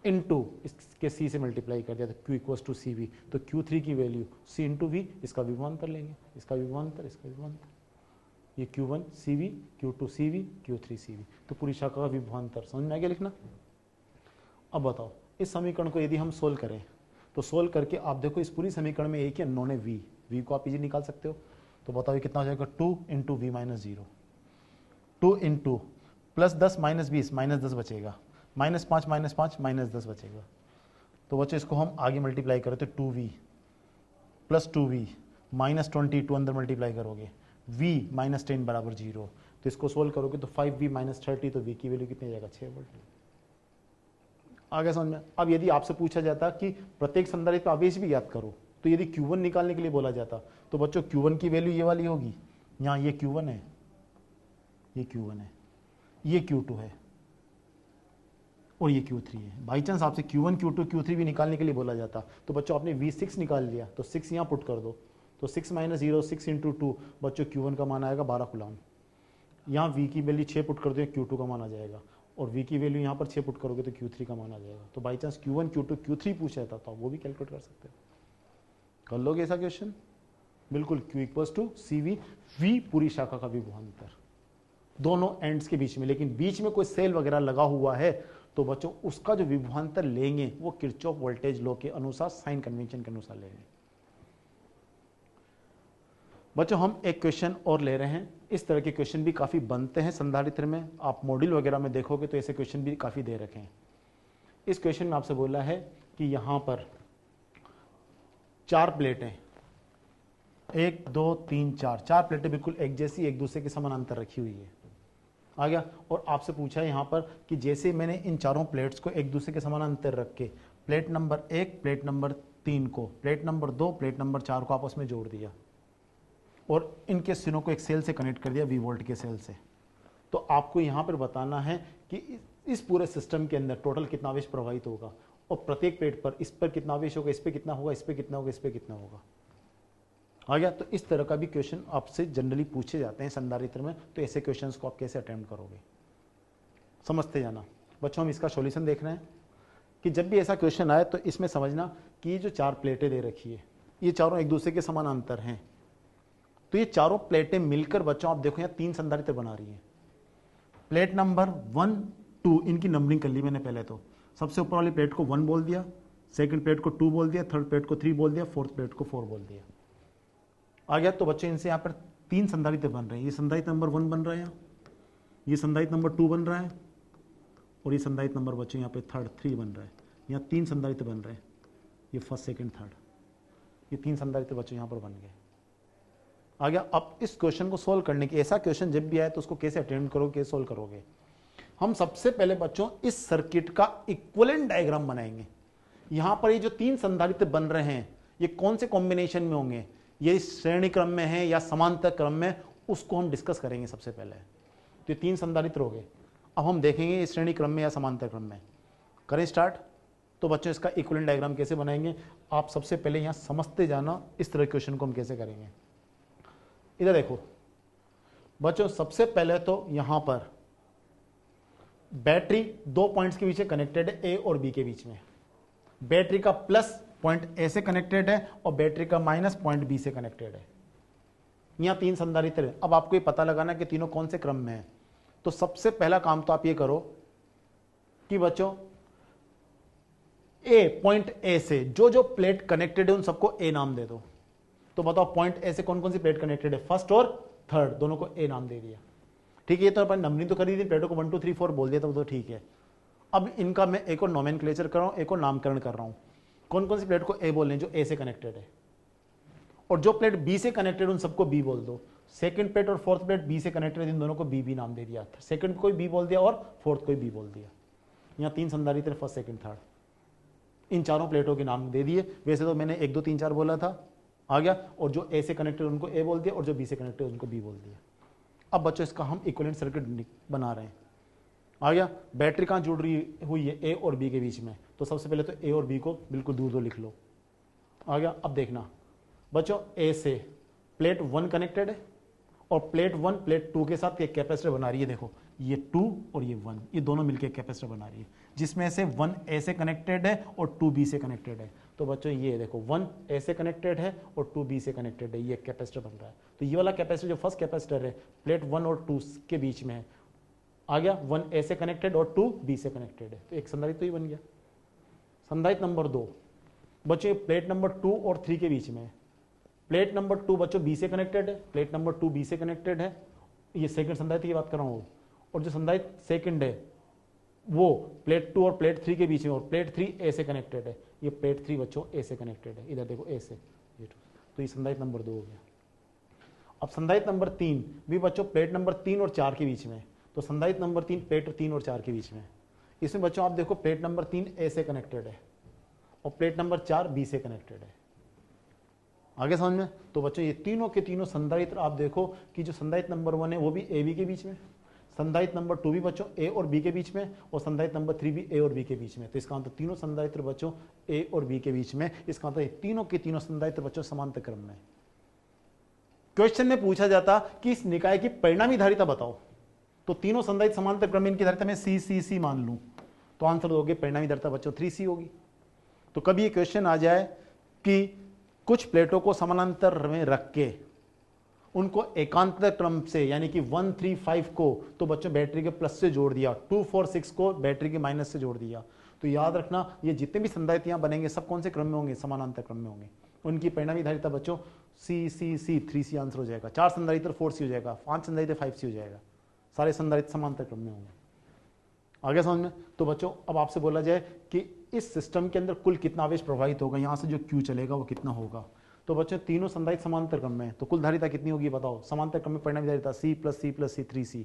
इनटू इसके c से मल्टीप्लाई कर दिया तो q = CV। तो Q3 की वैल्यू c × v, इसका विभवांतर लेंगे, इसका विभवांतर, इसका विभवांतर, ये Q1 CV, Q2 CV, Q3 CV। तो पूरी शाखा का विभवांतर समझ में आ गया लिखना। अब बताओ इस समीकरण को यदि हम सोल्व करें तो सोल्व करके आप देखो इस पूरी समीकरण में एक ही अननोन है v को आप इजी निकाल सकते हो। तो बताओ ये कितना हो जाएगा? 2 × v - 0, 2 × +10 -20 -10 बचेगा, -5 -5 -10 बचेगा। तो बच्चों इसको हम आगे मल्टीप्लाई करें तो 2v + 2v -22 अंदर मल्टीप्लाई करोगे, v -10 = 0। तो इसको सोल्व करोगे तो 5v - 30, तो v की वैल्यू कितनी आ जाएगा? 6 वोल्ट। आगे समझ में। अब यदि आपसे पूछा जाता कि प्रत्येक संधारित्र आवेश भी ज्ञात करो, तो यदि Q1 निकालने के लिए बोला जाता तो बच्चों Q1 की वैल्यू ये वाली होगी, यहाँ ये Q1 है, ये Q1 है, ये Q2 है और ये Q3 है। बाई चांस आपसे Q1 Q2 Q3 भी निकालने के लिए बोला जाता तो बच्चों आपने V6 निकाल लिया, तो 6 यहाँ पुट कर दो, तो 6 - 0 6 × 2 बच्चों Q1 का मान आएगा 12 कूलम। यहाँ V की वैल्यू 6 पुट कर दो, Q2 का मान आ जाएगा, और v की वैल्यू यहाँ पर 6 पुट करोगे तो Q3 का मान आ जाएगा। तो by chance Q1 Q2 Q3 पूछा जाता तो आप वो भी कैलकुलेट कर सकते हो। कर लोगे ऐसा क्वेश्चन? बिल्कुल। Q = CV, v पूरी शाखा का विभवांतर दोनों एंड्स के बीच में, लेकिन बीच में कोई सेल वगैरह लगा हुआ है तो बच्चों उसका जो विभवांतर लेंगे वो किरचॉफ वोल्टेज लॉ के अनुसार, साइन कन्वेंशन के अनुसार लेंगे। बच्चों हम एक क्वेश्चन और ले रहे हैं। इस तरह के क्वेश्चन भी काफ़ी बनते हैं संधारित्र में, आप मॉड्यूल वगैरह में देखोगे तो ऐसे क्वेश्चन भी काफ़ी दे रखे हैं। इस क्वेश्चन में आपसे बोला है कि यहाँ पर 4 प्लेटें, 1 2 3 4 प्लेटें बिल्कुल एक जैसी एक दूसरे के समानांतर रखी हुई है, आ गया। और आपसे पूछा है यहाँ पर कि जैसे मैंने इन चारों प्लेट्स को एक दूसरे के समानांतर रख के प्लेट नंबर 1 प्लेट नंबर 3 को, प्लेट नंबर 2 प्लेट नंबर 4 को आपस में जोड़ दिया और इनके सिरों को एक सेल से कनेक्ट कर दिया, V वोल्ट के सेल से, तो आपको यहाँ पर बताना है कि इस पूरे सिस्टम के अंदर टोटल कितना आवेश प्रवाहित होगा, और प्रत्येक प्लेट पर इस पर कितना आवेश होगा, इस पर कितना होगा, इस पर कितना होगा, इस पर कितना होगा, आ गया। तो इस तरह का भी क्वेश्चन आपसे जनरली पूछे जाते हैं संधारित्र में। तो ऐसे क्वेश्चंस को आप कैसे अटेम्प्ट करोगे, समझते जाना। बच्चों हम इसका सॉल्यूशन देख रहे हैं कि जब भी ऐसा क्वेश्चन आए तो इसमें समझना कि ये जो 4 प्लेटें दे रखी है ये चारों एक दूसरे के समानांतर हैं, तो ये चारों प्लेटें मिलकर बच्चों आप देखो यहाँ 3 संधारित्र बना रही हैं। प्लेट नंबर 1 2 इनकी नंबरिंग कर ली मैंने पहले, तो सबसे ऊपर वाली प्लेट को 1 बोल दिया, सेकंड प्लेट को 2 बोल दिया, थर्ड प्लेट को 3 बोल दिया, फोर्थ प्लेट को 4 बोल दिया, आ गया। तो बच्चों इनसे यहाँ पर 3 संधारित्र बन रहे हैं। ये संधारित्र नंबर 1 बन रहा है, ये संधारित्र नंबर 2 बन रहा है, और ये संधारित्र नंबर बच्चों यहाँ पे 3 बन रहा है। यहाँ 3 संधारित्र बन रहे हैं, ये फर्स्ट सेकंड थर्ड, ये 3 संधारित्र बच्चों यहाँ पर बन गए। आ गया। अब इस क्वेश्चन को सोल्व करने की, ऐसा क्वेश्चन जब भी आए तो उसको कैसे अटेम्प्ट करोगे, कैसे सोल्व करोगे। हम सबसे पहले बच्चों इस सर्किट का इक्विवेलेंट डायग्राम बनाएंगे। यहां पर ये जो 3 संधारित्र बन रहे हैं ये कौन से कॉम्बिनेशन में होंगे, ये श्रेणी क्रम में है या समांतर क्रम में, उसको हम डिस्कस करेंगे सबसे पहले। तो ये 3 संधारित्र हो गए। अब हम देखेंगे ये श्रेणी क्रम में या समांतर क्रम में। करें स्टार्ट। तो बच्चों इसका इक्विवेलेंट डायग्राम कैसे बनाएंगे, आप सबसे पहले यहां समझते जाना इस तरह क्वेश्चन को हम कैसे करेंगे। इधर देखो बच्चों, सबसे पहले तो यहां पर बैटरी 2 पॉइंट्स के बीच कनेक्टेड है, ए और बी के बीच में। बैटरी का प्लस पॉइंट ए से कनेक्टेड है और बैटरी का माइनस पॉइंट बी से कनेक्टेड है। यहां 3 संधारित्र है। अब आपको ये पता लगाना कि तीनों कौन से क्रम में है। तो सबसे पहला काम तो आप ये करो कि बच्चों ए, पॉइंट ए से जो जो प्लेट कनेक्टेड है उन सबको ए नाम दे दो। तो बताओ पॉइंट ए से कौन कौन सी प्लेट कनेक्टेड है, फर्स्ट और थर्ड, दोनों को ए नाम दे दिया। ठीक है, ये तो अपन नंबरिंग तो कर दी थी, प्लेटों को 1 2 3 4 बोल दिया तो ठीक है। अब इनका मैं एक और नोमेनक्लेचर कर रहा हूं, एक और नामकरण कर रहा हूं। कौन कौन सी प्लेट को ए बोल रहे हैं, जो ए से कनेक्टेड है, और जो प्लेट बी से कनेक्टेड उन सबको बी बोल दो। सेकंड प्लेट और फोर्थ प्लेट बी से कनेक्टेड है, इन दोनों को बी बी नाम दे दिया। सेकंड को बी बोल दिया और फोर्थ को बी बोल दिया। यहाँ 3 संधारित्र, फर्स्ट सेकंड थर्ड, इन चारों प्लेटों के नाम दे दिए। वैसे तो मैंने 1 2 3 4 बोला था, आ गया। और जो ए से कनेक्टेड उनको ए बोल दिया और जो बी से कनेक्टेड उनको बी बोल दिया। अब बच्चों इसका हम इक्विवेलेंट सर्किट बना रहे हैं, आ गया। बैटरी कहाँ जुड़ रही हुई है, ए और बी के बीच में। तो सबसे पहले तो ए और बी को बिल्कुल दूर दूर लिख लो, आ गया। अब देखना बच्चों, ए से प्लेट 1 कनेक्टेड है और प्लेट 1 प्लेट 2 के साथ एक कैपेसिटर बना रही है। देखो ये 2 और ये 1, ये दोनों मिलकर कैपेसिटर बना रही है, जिसमें से 1 ए से कनेक्टेड है और 2 बी से कनेक्टेड है। तो बच्चों ये देखो 1 ए से कनेक्टेड है और 2 बी से कनेक्टेड है, ये कैपेसिटर बन रहा है। तो ये वाला कैपेसिटर जो फर्स्ट कैपेसिटर है प्लेट 1 और 2 के बीच में है, आ गया। 1 ए से कनेक्टेड और 2 बी से कनेक्टेड है, तो एक संधारित्र तो ही बन गया। संधारित्र नंबर 2 बच्चों, प्लेट नंबर 2 और 3 के बीच में है। प्लेट नंबर 2 बच्चों बी से कनेक्टेड है, प्लेट नंबर 2 बी से कनेक्टेड है, ये सेकंड संधारित्र की बात कर रहा हूँ। और जो संधारित्र सेकंड है वो प्लेट 2 और प्लेट 3 के बीच में, और प्लेट 3 ए से कनेक्टेड है, ये प्लेट 3 बच्चों ए से कनेक्टेड है। इधर देखो ए से, ये तो ये संधारित्र नंबर 2 हो गया। अब संधारित्र नंबर 3 भी बच्चों प्लेट नंबर 3 और 4 के बीच में, तो संधारित्र नंबर 3 प्लेट 3 और 4 के बीच में। इसमें बच्चों आप देखो प्लेट नंबर 3 ए से कनेक्टेड है और प्लेट नंबर 4 बी से कनेक्टेड है, आगे समझ में। तो बच्चों ये तीनों के तीनों संधारित्र आप देखो कि जो संधारित्र नंबर 1 है वो भी ए बी के बीच में, संधारित्र नंबर 2 भी बच्चों ए और बी के बीच में, और संधारित्र नंबर 3 भी ए और बी के बीच में। तो इसका मतलब तीनों संधारित्र बच्चों ए और बी के बीच में, इसका मतलब तीनों के तीनों संधारित्र बच्चों समांतर क्रम में। क्वेश्चन में पूछा जाता कि इस निकाय की परिणामी धारिता बताओ, तो तीनों संधारित्र समांतर क्रम में, इनकी धारिता में सी सी सी मान लूं, तो आंसर दोगे परिणामी धारिता बच्चों 3C होगी। तो कभी ये क्वेश्चन आ जाए कि कुछ प्लेटों को समानांतर में रख के उनको एकांतर क्रम से, यानी कि 1 3 5 को तो बच्चों बैटरी के प्लस से जोड़ दिया, 2 4 6 को बैटरी के माइनस से जोड़ दिया, तो याद रखना ये जितने भी संधारित्र यहां बनेंगे सब कौन से क्रम में होंगे, समानांतर क्रम में होंगे। उनकी परिणामी धारिता बच्चों सी सी सी 3C आंसर हो जाएगा। 4 संधारित्र 4C हो जाएगा, 5 संधारित्र 5C हो जाएगा, सारे संधारित्र समांतर क्रम में होंगे, आगे समझ में। तो बच्चों अब आपसे बोला जाए कि इस सिस्टम के अंदर कुल कितना आवेश प्रवाहित होगा, यहां से जो Q चलेगा वो कितना होगा। तो बच्चों तीनों संधारित्र समांतर क्रम में, तो कुल धारिता कितनी होगी बताओ। समांतर क्रम में परिणामी धारिता C plus C plus C 3C।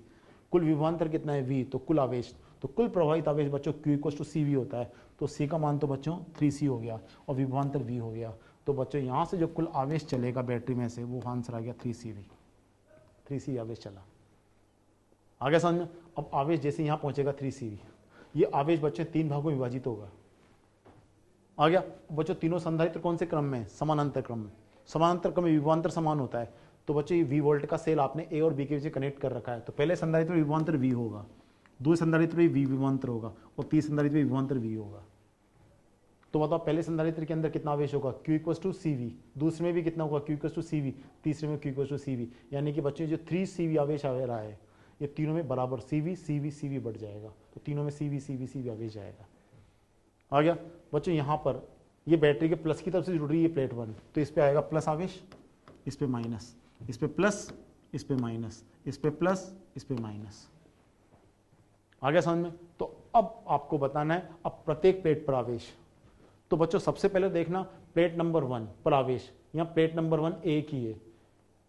कुल विभवांतर कितना है V, तो कुल आवेश, तो कुल प्रवाहित आवेश बच्चों Q इक्वल टू CV होता है। तो C का मान तो बच्चों 3C हो गया और विभवांतर V हो गया। तो बच्चों यहां से जो कुल आवेश चलेगा बैटरी में से, वो आंसर आ गया 3CV, 3C आवेश चला, आगे समझ में। अब आवेश जैसे यहां पहुंचेगा 3CV, ये आवेश बच्चे 3 भागों में विभाजित होगा, आ गया। बच्चों तीनों संधारित्र कौन से क्रम में, समानांतर क्रम में। समानांतर क्रम में विभवांतर समान होता है, तो बच्चों ये V वोल्ट का सेल आपने A और B के बीच कनेक्ट कर रखा है, तो पहले संधारित्र में विभवांतर V होगा, दूसरे संधारित्र में V विभवांतर होगा और तीसरे संधारित्र में विभवांतर V होगा। तो बताओ पहले संधारित्र के अंदर कितना आवेश होगा, Q इक्वल टू CV, दूसरे में भी कितना होगा, Q इक्वल टू CV, तीसरे में Q इक्वल टू CV, यानी कि बच्चों जो 3CV आवेश आ रहा है ये तीनों में बराबर CV CV CV बढ़ जाएगा, तो तीनों में CV CV CV आवेश जाएगा, आ गया। बच्चों यहाँ पर ये बैटरी के प्लस की तरफ से जुड़ रही है प्लेट 1, तो इस पे आएगा प्लस आवेश, इस पे माइनस, इस पे प्लस, इस पे माइनस, इस पे प्लस, इस पे माइनस, आ गया समझ में। तो अब आपको बताना है अब प्रत्येक प्लेट पर आवेश, तो बच्चों सबसे पहले देखना प्लेट नंबर 1 पर आवेश, यहाँ प्लेट नंबर 1 एक ही है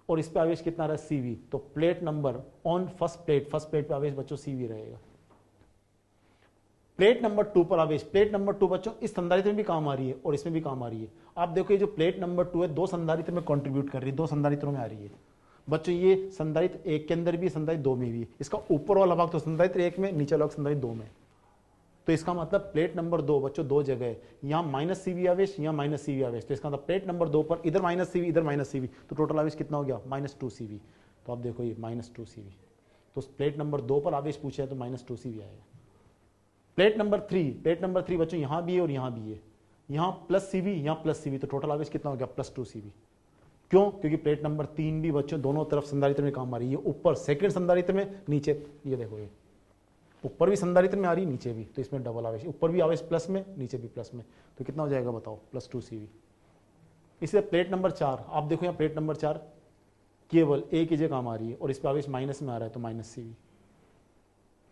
और इस पे आवेश कितना रहा है CV, तो plate number on first plate पे आवेश बच्चों CV रहेगा। प्लेट नंबर 2 पर आवेश, प्लेट नंबर 2 बच्चों इस संधारित्र में भी काम आ रही है और इसमें भी काम आ रही है। आप देखो ये जो प्लेट नंबर 2 है दो संधारित्र में कंट्रीब्यूट कर रही है, दो संधारित्रों में आ रही है बच्चों। ये संधारित्र 1 के अंदर भी, संधारित्र 2 में भी, इसका ऊपर वाला भाग तो संधारित्र 1 में, नीचे वाला संधारित्र 2 में। तो इसका मतलब प्लेट नंबर 2 बच्चों दो जगह है, यहाँ -CV आवेश, यहाँ -CV आवेश। तो इसका मतलब प्लेट नंबर 2 पर इधर -CV इधर -CV, तो टोटल आवेश कितना हो गया -2CV। तो आप देखो ये -2CV, तो प्लेट नंबर 2 पर आवेश पूछा है तो -2CV आएगा। प्लेट नंबर 3 बच्चों यहाँ भी है और यहाँ भी है, यहाँ +CV यहाँ +CV, तो टोटल आवेश कितना हो गया +2CV। क्यों? क्योंकि प्लेट नंबर 3 भी बच्चों दोनों तरफ संधारित्र में काम आ रही है, ऊपर सेकंड संधारित्र में, नीचे ये देखो ये ऊपर भी संधारित्र में आ रही, नीचे भी, तो इसमें डबल आवेश, ऊपर भी आवेश प्लस में, नीचे भी प्लस में, तो कितना हो जाएगा बताओ +2CV। इसलिए प्लेट नंबर 4 आप देखो, यहाँ प्लेट नंबर 4 केवल एक ही जगह काम आ रही है और इस पर आवेश माइनस में आ रहा है तो -CV।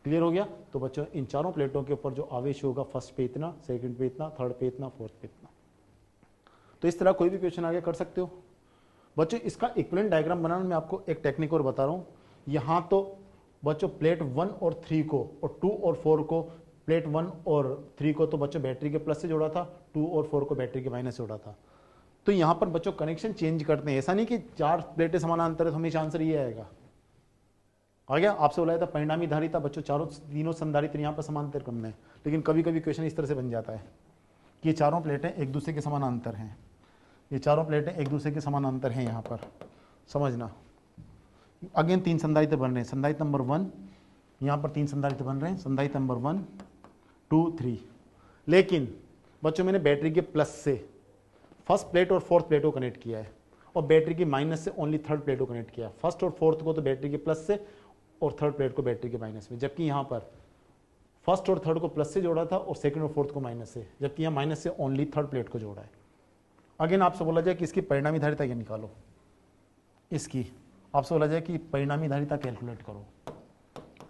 क्लियर हो गया? तो बच्चों इन चारों प्लेटों के ऊपर जो आवेश होगा, फर्स्ट पे इतना, सेकंड पे इतना, थर्ड पे इतना, फोर्थ पे इतना। तो इस तरह कोई भी क्वेश्चन आगे कर सकते हो बच्चों। इसका इक्विवेलेंट डायग्राम बनाना मैं आपको एक टेक्निक और बता रहा हूँ। यहाँ तो बच्चों प्लेट 1 और 3 को और 2 और 4 को, प्लेट 1 और 3 को तो बच्चों बैटरी के प्लस से जोड़ा था, 2 और 4 को बैटरी के माइनस से जोड़ा था। तो यहाँ पर बच्चों कनेक्शन चेंज करते हैं, ऐसा नहीं कि 4 प्लेटें समानांतर है तो हमेशा आंसर ये आएगा। आ गया? आपसे बोला था परिणामी धारिता बच्चों तीनों संधारित्र यहाँ पर समानांतर क्रम में, लेकिन कभी कभी क्वेश्चन इस तरह से बन जाता है कि ये चारों प्लेटें एक दूसरे के समानांतर हैं, ये चारों प्लेटें एक दूसरे के समानांतर हैं। यहाँ पर समझना, अगेन 3 संधारित्र बन रहे हैं, संधारित्र नंबर 1, यहाँ पर 3 संधारित्र बन रहे हैं, संधारित्र नंबर 1 2 3। लेकिन बच्चों मैंने बैटरी के प्लस से फर्स्ट प्लेट और फोर्थ प्लेट को कनेक्ट किया है और बैटरी की माइनस से ओनली थर्ड प्लेट को कनेक्ट किया है। फर्स्ट और फोर्थ को तो बैटरी के प्लस से और थर्ड प्लेट को बैटरी के माइनस में, जबकि यहाँ पर फर्स्ट और थर्ड को प्लस से जोड़ा था और सेकंड और फोर्थ को माइनस से, जबकि यहाँ माइनस से ओनली थर्ड प्लेट को जोड़ा है। अगेन आपसे बोला जाए कि इसकी परिणामी धारिता क्या निकालो, इसकी आपसे बोला जाए कि परिणामी धारिता कैलकुलेट करो,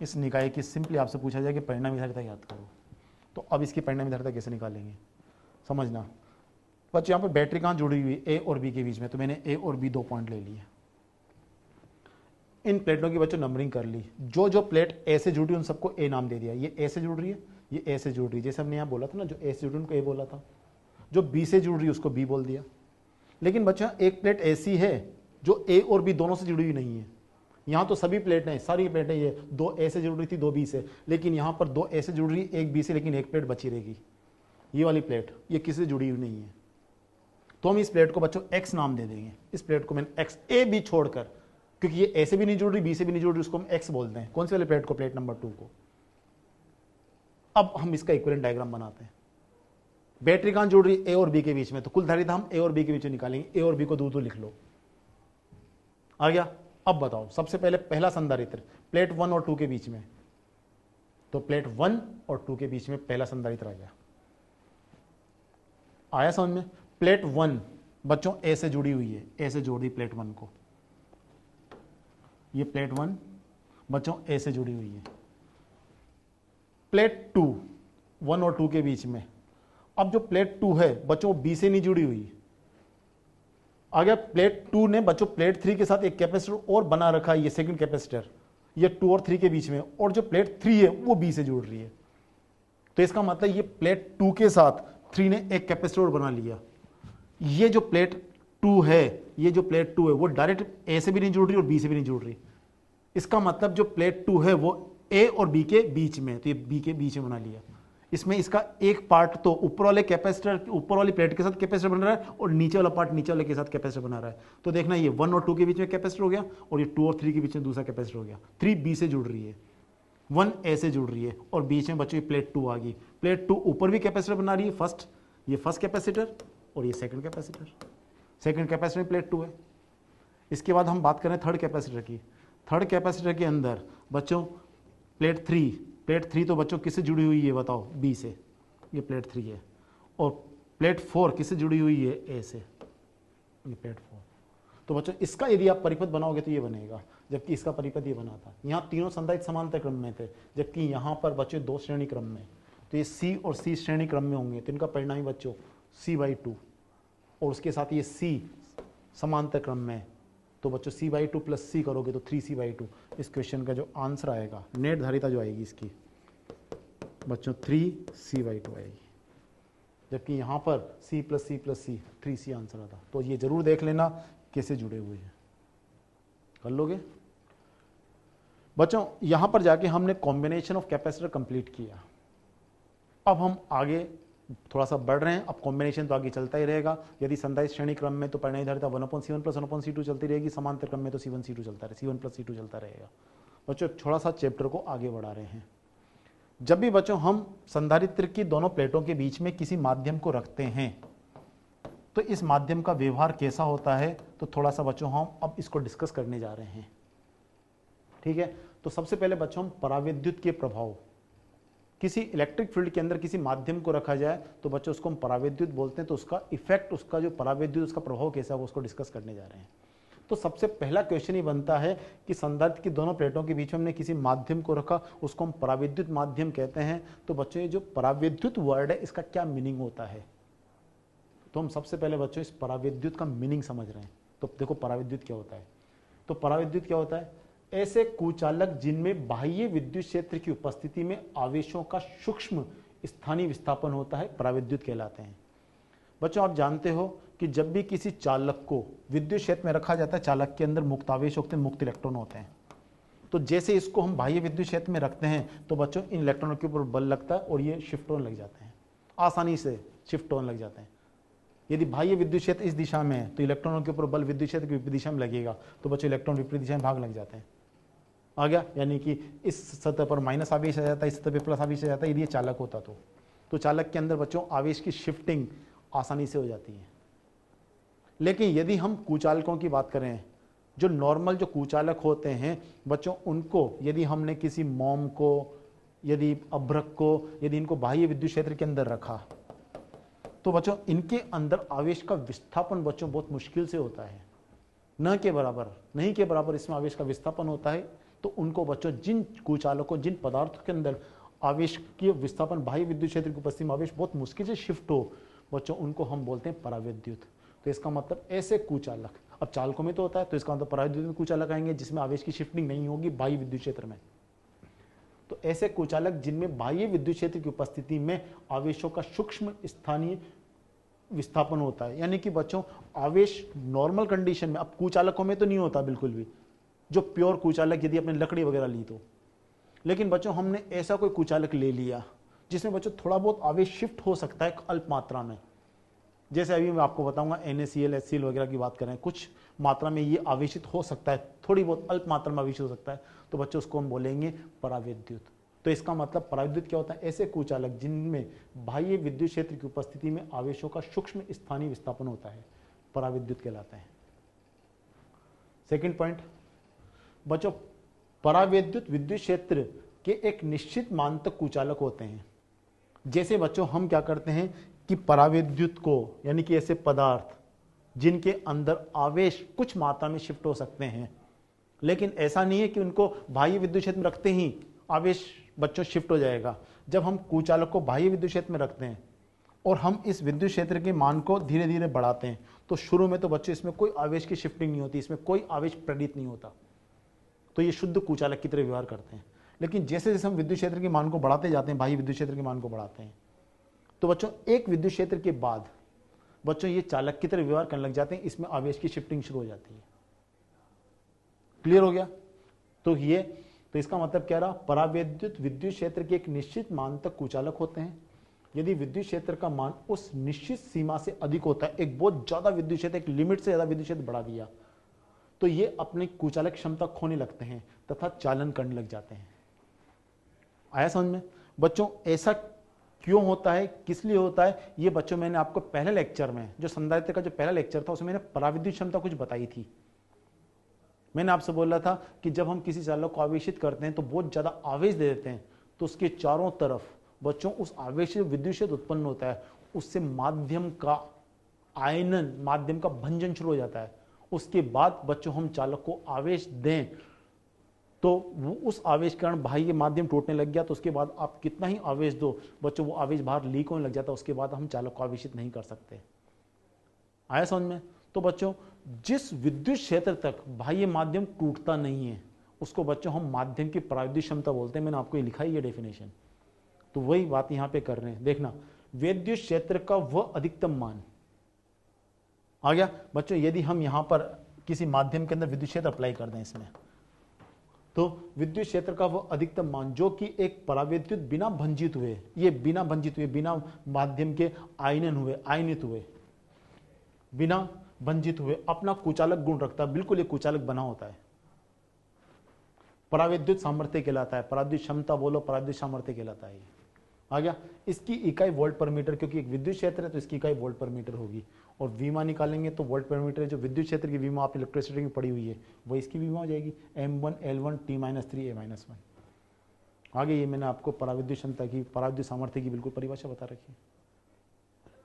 इस निकाय की सिंपली आपसे पूछा जाए कि परिणामी धारिता याद करो। तो अब इसकी परिणामी धारिता कैसे निकालेंगे समझना बच्चों। यहाँ पर बैटरी कहाँ जुड़ी हुई है, ए और बी के बीच में, तो मैंने ए और बी 2 पॉइंट ले लिए। इन प्लेटों की बच्चों नंबरिंग कर ली, जो जो प्लेट ए से जुड़ी उन सबको ए नाम दे दिया। ये ए से जुड़ रही है, ये ए से जुड़ रही है, जैसे हमने यहाँ बोला था ना, जो ए से जुड़ी उनको ए बोला था, जो बी से जुड़ रही है उसको बी बोल दिया। लेकिन बच्चों एक प्लेट ऐसी है जो ए और बी दोनों से जुड़ी हुई नहीं है। यहाँ तो सभी प्लेटें, सारी प्लेटें, ये 2 ए से जुड़ रही थी 2 बी से, लेकिन यहाँ पर 2 ए से जुड़ रही 1 बी से, लेकिन एक प्लेट बची रहेगी, ये वाली प्लेट, ये किसी से जुड़ी हुई नहीं है। तो हम इस प्लेट को बच्चों एक्स नाम दे देंगे। इस प्लेट को मैंने एक्स, ए बी छोड़कर, क्योंकि ये ए से भी नहीं जुड़ रही, बी से भी नहीं जुड़ रही, उसको हम एक्स बोलते हैं। कौन से वाले प्लेट को? प्लेट नंबर 2 को। अब हम इसका इक्विवेलेंट डायग्राम बनाते हैं। बैटरी कहां जुड़ रही है? ए और बी के बीच में, तो कुल धारिता हम ए और बी के बीच में निकालेंगे। ए और बी को दूर दूर लिख लो, आ गया। अब बताओ, सबसे पहले पहला संधारित्र प्लेट 1 और 2 के बीच में, तो प्लेट 1 और 2 के बीच में पहला संधारित्र आ गया। आया समझ में? प्लेट 1 बच्चों ए से जुड़ी हुई है, ए से जोड़ दी प्लेट 1 को, ये प्लेट 1 बच्चों ए से जुड़ी हुई है। प्लेट 2 1 और 2 के बीच में, अब जो प्लेट 2 है बच्चों बी से नहीं जुड़ी हुई, आ गया। प्लेट 2 ने बच्चों प्लेट 3 के साथ एक कैपेसिटर और बना रखा है, ये सेकंड कैपेसिटर, ये 2 और 3 के बीच में, और जो प्लेट 3 है वो बी से जुड़ रही है। तो इसका मतलब ये प्लेट 2 के साथ 3 ने एक कैपेसिटर और बना लिया। ये जो प्लेट 2 है, ये जो प्लेट 2 है वो डायरेक्ट ए से भी नहीं जुड़ रही और बी से भी नहीं जुड़ रही। इसका मतलब जो प्लेट 2 है वो ए और बी के बीच में, तो ये बी के बीच में बना लिया। इसमें इसका एक पार्ट तो ऊपर वाले कैपेसिटर, ऊपर वाली प्लेट के साथ कैपेसिटर बन रहा है, और नीचे वाला पार्ट नीचे वाले के साथ कैपेसिटर बना रहा है। तो देखना ये 1 और 2 के बीच में कैपेसिटर हो गया, और ये 2 और 3 के बीच में दूसरा कैपेसिटर हो गया। 3 बी से जुड़ रही है, 1 ए से जुड़ रही है, और बीच में बच्चों प्लेट 2 आ गई। प्लेट 2 ऊपर भी कैपेसिटर बना रही है, फर्स्ट, ये फर्स्ट कैपेसिटर और ये second capacitor. Second capacitor plate 2 है। इसके बाद हम बात करें थर्ड कैपेसिटर की। थर्ड कैपेसिटर के अंदर बच्चों प्लेट 3 तो बच्चों किससे जुड़ी हुई है बताओ? बी से, ये प्लेट 3 है। और प्लेट 4 किससे जुड़ी हुई है? ए से, ये प्लेट 4। तो बच्चों इसका यदि आप परिपथ बनाओगे तो ये बनेगा, जबकि इसका परिपथ ये बना था। यहाँ तीनों संधारित्र समांतर क्रम में थे, जबकि यहाँ पर बच्चों 2 श्रेणी क्रम में। तो ये सी और सी श्रेणी क्रम में होंगे, तो इनका परिणामी बच्चों C/2 और उसके साथ ये C समांतर क्रम में है, तो बच्चों C/2 प्लस C करोगे तो 3C/2। इस क्वेश्चन का जो आंसर आएगा, नेट धारिता जो आएगी इसकी बच्चों 3C/2 आएगी, जबकि यहाँ पर C plus C plus C 3C answer आता। तो ये जरूर देख लेना कैसे जुड़े हुए हैं, कर लोगे बच्चों। यहाँ पर जाके हमने कॉम्बिनेशन ऑफ कैपेसिटर कंप्लीट किया। अब हम आगे थोड़ा सा बढ़ रहे हैं। अब कॉम्बिनेशन तो आगे चलता ही रहेगा। यदि संधारित्र श्रेणी क्रम में तो परिणामी धारिता 1/C1 प्लस 1/C2 चलती रहेगी, समांतर क्रम में तो C1 C2 चलता रहेगा, C1 प्लस C2 चलता रहेगा। बच्चों थोड़ा सा चैप्टर को आगे बढ़ा रहे हैं। जब भी बच्चों हम संधारित्र की दोनों प्लेटों के बीच में किसी माध्यम को रखते हैं तो इस माध्यम का व्यवहार कैसा होता है, तो थोड़ा सा बच्चों हम अब इसको डिस्कस करने जा रहे हैं। ठीक है, तो सबसे पहले बच्चों हम पराविद्युत के प्रभाव, किसी इलेक्ट्रिक फील्ड के अंदर किसी माध्यम को रखा जाए तो बच्चों उसको हम पराविद्युत बोलते हैं। तो उसका इफेक्ट, उसका जो पराविद्युत, उसका प्रभाव कैसा है, उसको डिस्कस करने जा रहे हैं। तो सबसे पहला क्वेश्चन ही बनता है कि संधारित्र की दोनों प्लेटों के बीच में हमने किसी माध्यम को रखा, उसको हम पराविद्युत माध्यम कहते हैं। तो बच्चों ये जो पराविद्युत वर्ड है इसका क्या मीनिंग होता है, तो हम सबसे पहले बच्चों इस पराविद्युत का मीनिंग समझ रहे हैं। तो देखो पराविद्युत क्या होता है। तो पराविद्युत क्या होता है, ऐसे कुचालक जिनमें बाह्य विद्युत क्षेत्र की उपस्थिति में आवेशों का सूक्ष्म स्थानीय विस्थापन होता है, पराविद्युत कहलाते हैं। बच्चों आप जानते हो कि जब भी किसी चालक को विद्युत क्षेत्र में रखा जाता है, चालक के अंदर मुक्त आवेश होते हैं, मुक्त इलेक्ट्रॉन होते हैं। तो जैसे इसको हम बाह्य विद्युत क्षेत्र में रखते हैं तो बच्चों इन इलेक्ट्रॉनों के ऊपर बल लगता है और ये शिफ्ट होने लग जाते हैं, आसानी से शिफ्ट होने लग जाते हैं। यदि बाह्य विद्युत क्षेत्र इस दिशा में है तो इलेक्ट्रॉनों के ऊपर बल विद्युत क्षेत्र की विपरीत दिशा में लगेगा, तो बच्चों इलेक्ट्रॉन विपरीत दिशा में भाग लग जाते हैं। आ गया, यानी कि इस सतह पर माइनस आवेश आ जाता है, इस सतह पर प्लस आवेश आ जाता है। यदि ये चालक होता तो चालक के अंदर बच्चों आवेश की शिफ्टिंग आसानी से हो जाती है। लेकिन यदि हम कुचालकों की बात करें, जो नॉर्मल जो कुचालक होते हैं बच्चों, उनको यदि हमने किसी मोम को, यदि अभ्रक को, यदि इनको बाह्य विद्युत क्षेत्र के अंदर रखा तो बच्चों इनके अंदर आवेश का विस्थापन बच्चों बहुत मुश्किल से होता है, न के बराबर, नहीं के बराबर इसमें आवेश का विस्थापन होता है। तो उनको बच्चों, जिन कुचालकों, जिन पदार्थों के अंदर आवेश की विस्थापन बाह्य विद्युत क्षेत्र की उपस्थिति में आवेश बहुत मुश्किल से शिफ्ट हो बच्चों, उनको हम बोलते हैं पराविद्युत। तो इसका मतलब ऐसे कुचालक, अब चालकों में तो होता है, तो इसका मतलब पराविद्युत में कुचालक आएंगे जिसमें आवेश की शिफ्टिंग नहीं होगी बाह्य विद्युत क्षेत्र में। तो ऐसे कुचालक जिनमें बाह्य विद्युत क्षेत्र की उपस्थिति में आवेशों का सूक्ष्म स्थानीय विस्थापन होता है, यानी कि बच्चों आवेश नॉर्मल कंडीशन में, अब कुचालकों में तो नहीं होता बिल्कुल भी, जो प्योर कुचालक यदि अपने लकड़ी वगैरह ली तो, लेकिन बच्चों हमने ऐसा कोई कुचालक ले लिया जिसमें बच्चों थोड़ा बहुत आवेश शिफ्ट हो सकता है अल्प मात्रा में। जैसे अभी मैं आपको बताऊंगा NaCl, HCl वगैरह की बात करें, कुछ मात्रा में ये आवेशित हो सकता है, थोड़ी बहुत अल्प मात्रा में आवेशित हो सकता है, तो बच्चों उसको हम बोलेंगे पराविद्युत। तो इसका मतलब पराविद्युत क्या होता है, ऐसे कुचालक जिनमें बाह्य विद्युत क्षेत्र की उपस्थिति में आवेशों का सूक्ष्म स्थानीय विस्थापन होता है, पराविद्युत कहलाते हैं। सेकंड पॉइंट बच्चों, पराविद्युत विद्युत क्षेत्र के एक निश्चित मान तक कुचालक होते हैं। जैसे बच्चों हम क्या करते हैं कि पराविद्युत को, यानी कि ऐसे पदार्थ जिनके अंदर आवेश कुछ मात्रा में शिफ्ट हो सकते हैं, लेकिन ऐसा नहीं है कि उनको बाह्य विद्युत क्षेत्र में रखते ही आवेश बच्चों शिफ्ट हो जाएगा। जब हम कुचालक को बाह्य विद्युत क्षेत्र में रखते हैं और हम इस विद्युत क्षेत्र के मान को धीरे धीरे बढ़ाते हैं, तो शुरू में तो बच्चों इसमें कोई आवेश की शिफ्टिंग नहीं होती, इसमें कोई आवेश प्रेरित नहीं होता, तो ये शुद्ध कुचालक की तरह व्यवहार करते हैं। लेकिन जैसे जैसे हम विद्युत क्षेत्र के मान को बढ़ाते जाते हैं, बाह्य विद्युत क्षेत्र के मान को बढ़ाते हैं, तो बच्चों एक विद्युत क्षेत्र के बाद बच्चों ये चालक की तरह व्यवहार करने लग जाते हैं, इसमें आवेश की शिफ्टिंग शुरू हो जाती है। क्लियर हो गया? तो इसका मतलब क्या रहा, पराविद्युत विद्युत क्षेत्र के एक निश्चित मान तक कुचालक होते हैं। यदि विद्युत क्षेत्र का मान उस निश्चित सीमा से अधिक होता है, एक बहुत ज्यादा विद्युत क्षेत्र, एक लिमिट से ज्यादा विद्युत क्षेत्र बढ़ा दिया, तो ये अपनी कुचालक क्षमता खोने लगते हैं तथा चालन करने लग जाते हैं। आया समझ में? बच्चों ऐसा क्यों होता है, किस लिए होता है, ये बच्चों मैंने आपको पहले लेक्चर में, जो संधारित्र का जो पहला लेक्चर था, उसमें मैंने पराविद्युत क्षमता कुछ बताई थी। मैंने आपसे बोला था कि जब हम किसी चालक को आवेशित करते हैं तो बहुत ज्यादा आवेश दे देते हैं, तो उसके चारों तरफ बच्चों उस आवेश से विद्युत क्षेत्र उत्पन्न होता है, उससे माध्यम का आयनन, माध्यम का भंजन शुरू हो जाता है। उसके बाद बच्चों हम चालक को आवेश दें तो वो उस आवेश के कारण बाह्य माध्यम टूटने लग गया, तो उसके बाद आप कितना ही आवेश दो बच्चों, वो आवेश बाहर लीक होने लग जाता है, उसके बाद हम चालक को आवेशित नहीं कर सकते। आया समझ में? तो बच्चों जिस विद्युत क्षेत्र तक बाह्य माध्यम टूटता नहीं है उसको बच्चों हम माध्यम की पराविद्युत क्षमता बोलते हैं। मैंने आपको ये लिखा है ये डेफिनेशन, तो वही बात यहां पे कर रहे हैं। देखना, विद्युत क्षेत्र का वह अधिकतम मान आ गया बच्चों। यदि हम यहां पर किसी माध्यम के अंदर विद्युत क्षेत्र अप्लाई कर दें इसमें, तो विद्युत क्षेत्र का वह अधिकतम मान जो कि एक पराविद्युत बिना भंजित हुए, ये बिना भंजित हुए, बिना माध्यम के आयनन हुए, आयनित हुए, बिना भंजित हुए अपना कुचालक गुण रखता है, बिल्कुल ये कुचालक बना होता है, पराविद्युत सामर्थ्य कहलाता है। पराविद्युत क्षमता बोलो, पराविद्युत सामर्थ्य कहलाता है। आ गया। इसकी इकाई वोल्ट पर मीटर, क्योंकि एक विद्युत क्षेत्र है तो इसकी इकाई वोल्ट पर मीटर होगी। और विमा निकालेंगे तो वोल्ट पर मीटर, जो विद्युत क्षेत्र की विमा आप इलेक्ट्रिसिटी में पड़ी हुई है वो इसकी विमा हो जाएगी, M1 L1 T-3 A-1। आगे ये मैंने आपको पराविद्युत क्षमता की, पराविद्युत सामर्थ्य की बिल्कुल परिभाषा बता रखी है।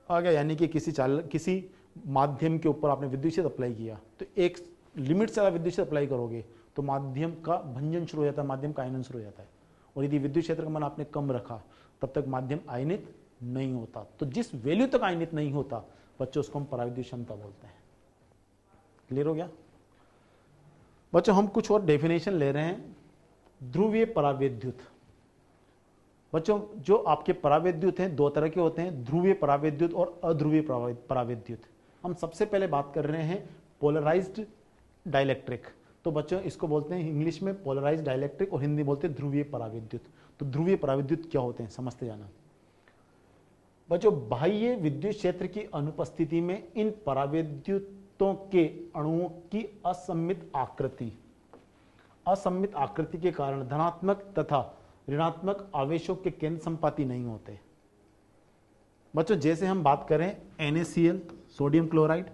आ गया, यानी कि किसी माध्यम के ऊपर आपने विद्युत क्षेत्र अप्लाई किया तो एक लिमिट से ज़्यादा विद्युत क्षेत्र अप्लाई करोगे तो माध्यम का भंजन शुरू हो जाता है, माध्यम का आयनन शुरू हो जाता है। और यदि विद्युत क्षेत्र का मान आपने कम रखा तब तक माध्यम आयनित नहीं होता। तो जिस वैल्यू तक आयनित नहीं होता बच्चों उसको हम पराविद्युत क्षमता बोलते हैं। क्लियर हो गया बच्चों? हम कुछ और डेफिनेशन ले रहे हैं। ध्रुवीय पराविद्युत बच्चों, जो आपके पराविद्युत हैं दो तरह के होते हैं, ध्रुवीय पराविद्युत और अध्रुवीय पराविद्युत। हम सबसे पहले बात कर रहे हैं पोलराइज्ड डाइलेक्ट्रिक। तो बच्चों इसको बोलते हैं इंग्लिश में पोलराइज्ड डाइलेक्ट्रिक और हिंदी बोलते हैं ध्रुवीय पराविद्युत। तो ध्रुवीय पराविद्युत क्या होते हैं समझते जाना बच्चों। बाह्य विद्युत क्षेत्र की अनुपस्थिति में इन पराविद्युतों के अणुओं की असममित आकृति के कारण धनात्मक तथा ऋणात्मक आवेशों के केंद्र संपाती नहीं होते। बच्चों जैसे हम बात करें NaCl sodium chloride,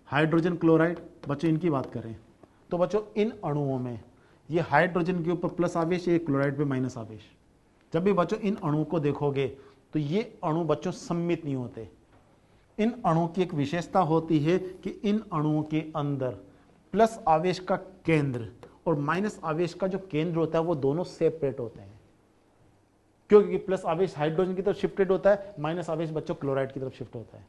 hydrogen chloride, बच्चों इनकी बात करें तो बच्चों इन अणुओं में ये हाइड्रोजन के ऊपर प्लस आवेश, ये क्लोराइड पे माइनस आवेश। जब भी बच्चों इन अणुओं को देखोगे तो ये अणु बच्चों सममित नहीं होते। इन अणुओं की एक विशेषता होती है कि इन अणुओं के अंदर प्लस आवेश का केंद्र और माइनस आवेश का जो केंद्र होता है वो दोनों सेपरेट होते हैं। क्योंकि प्लस आवेश हाइड्रोजन की तरफ शिफ्टेड होता है, माइनस आवेश बच्चों क्लोराइड की तरफ शिफ्ट होता है।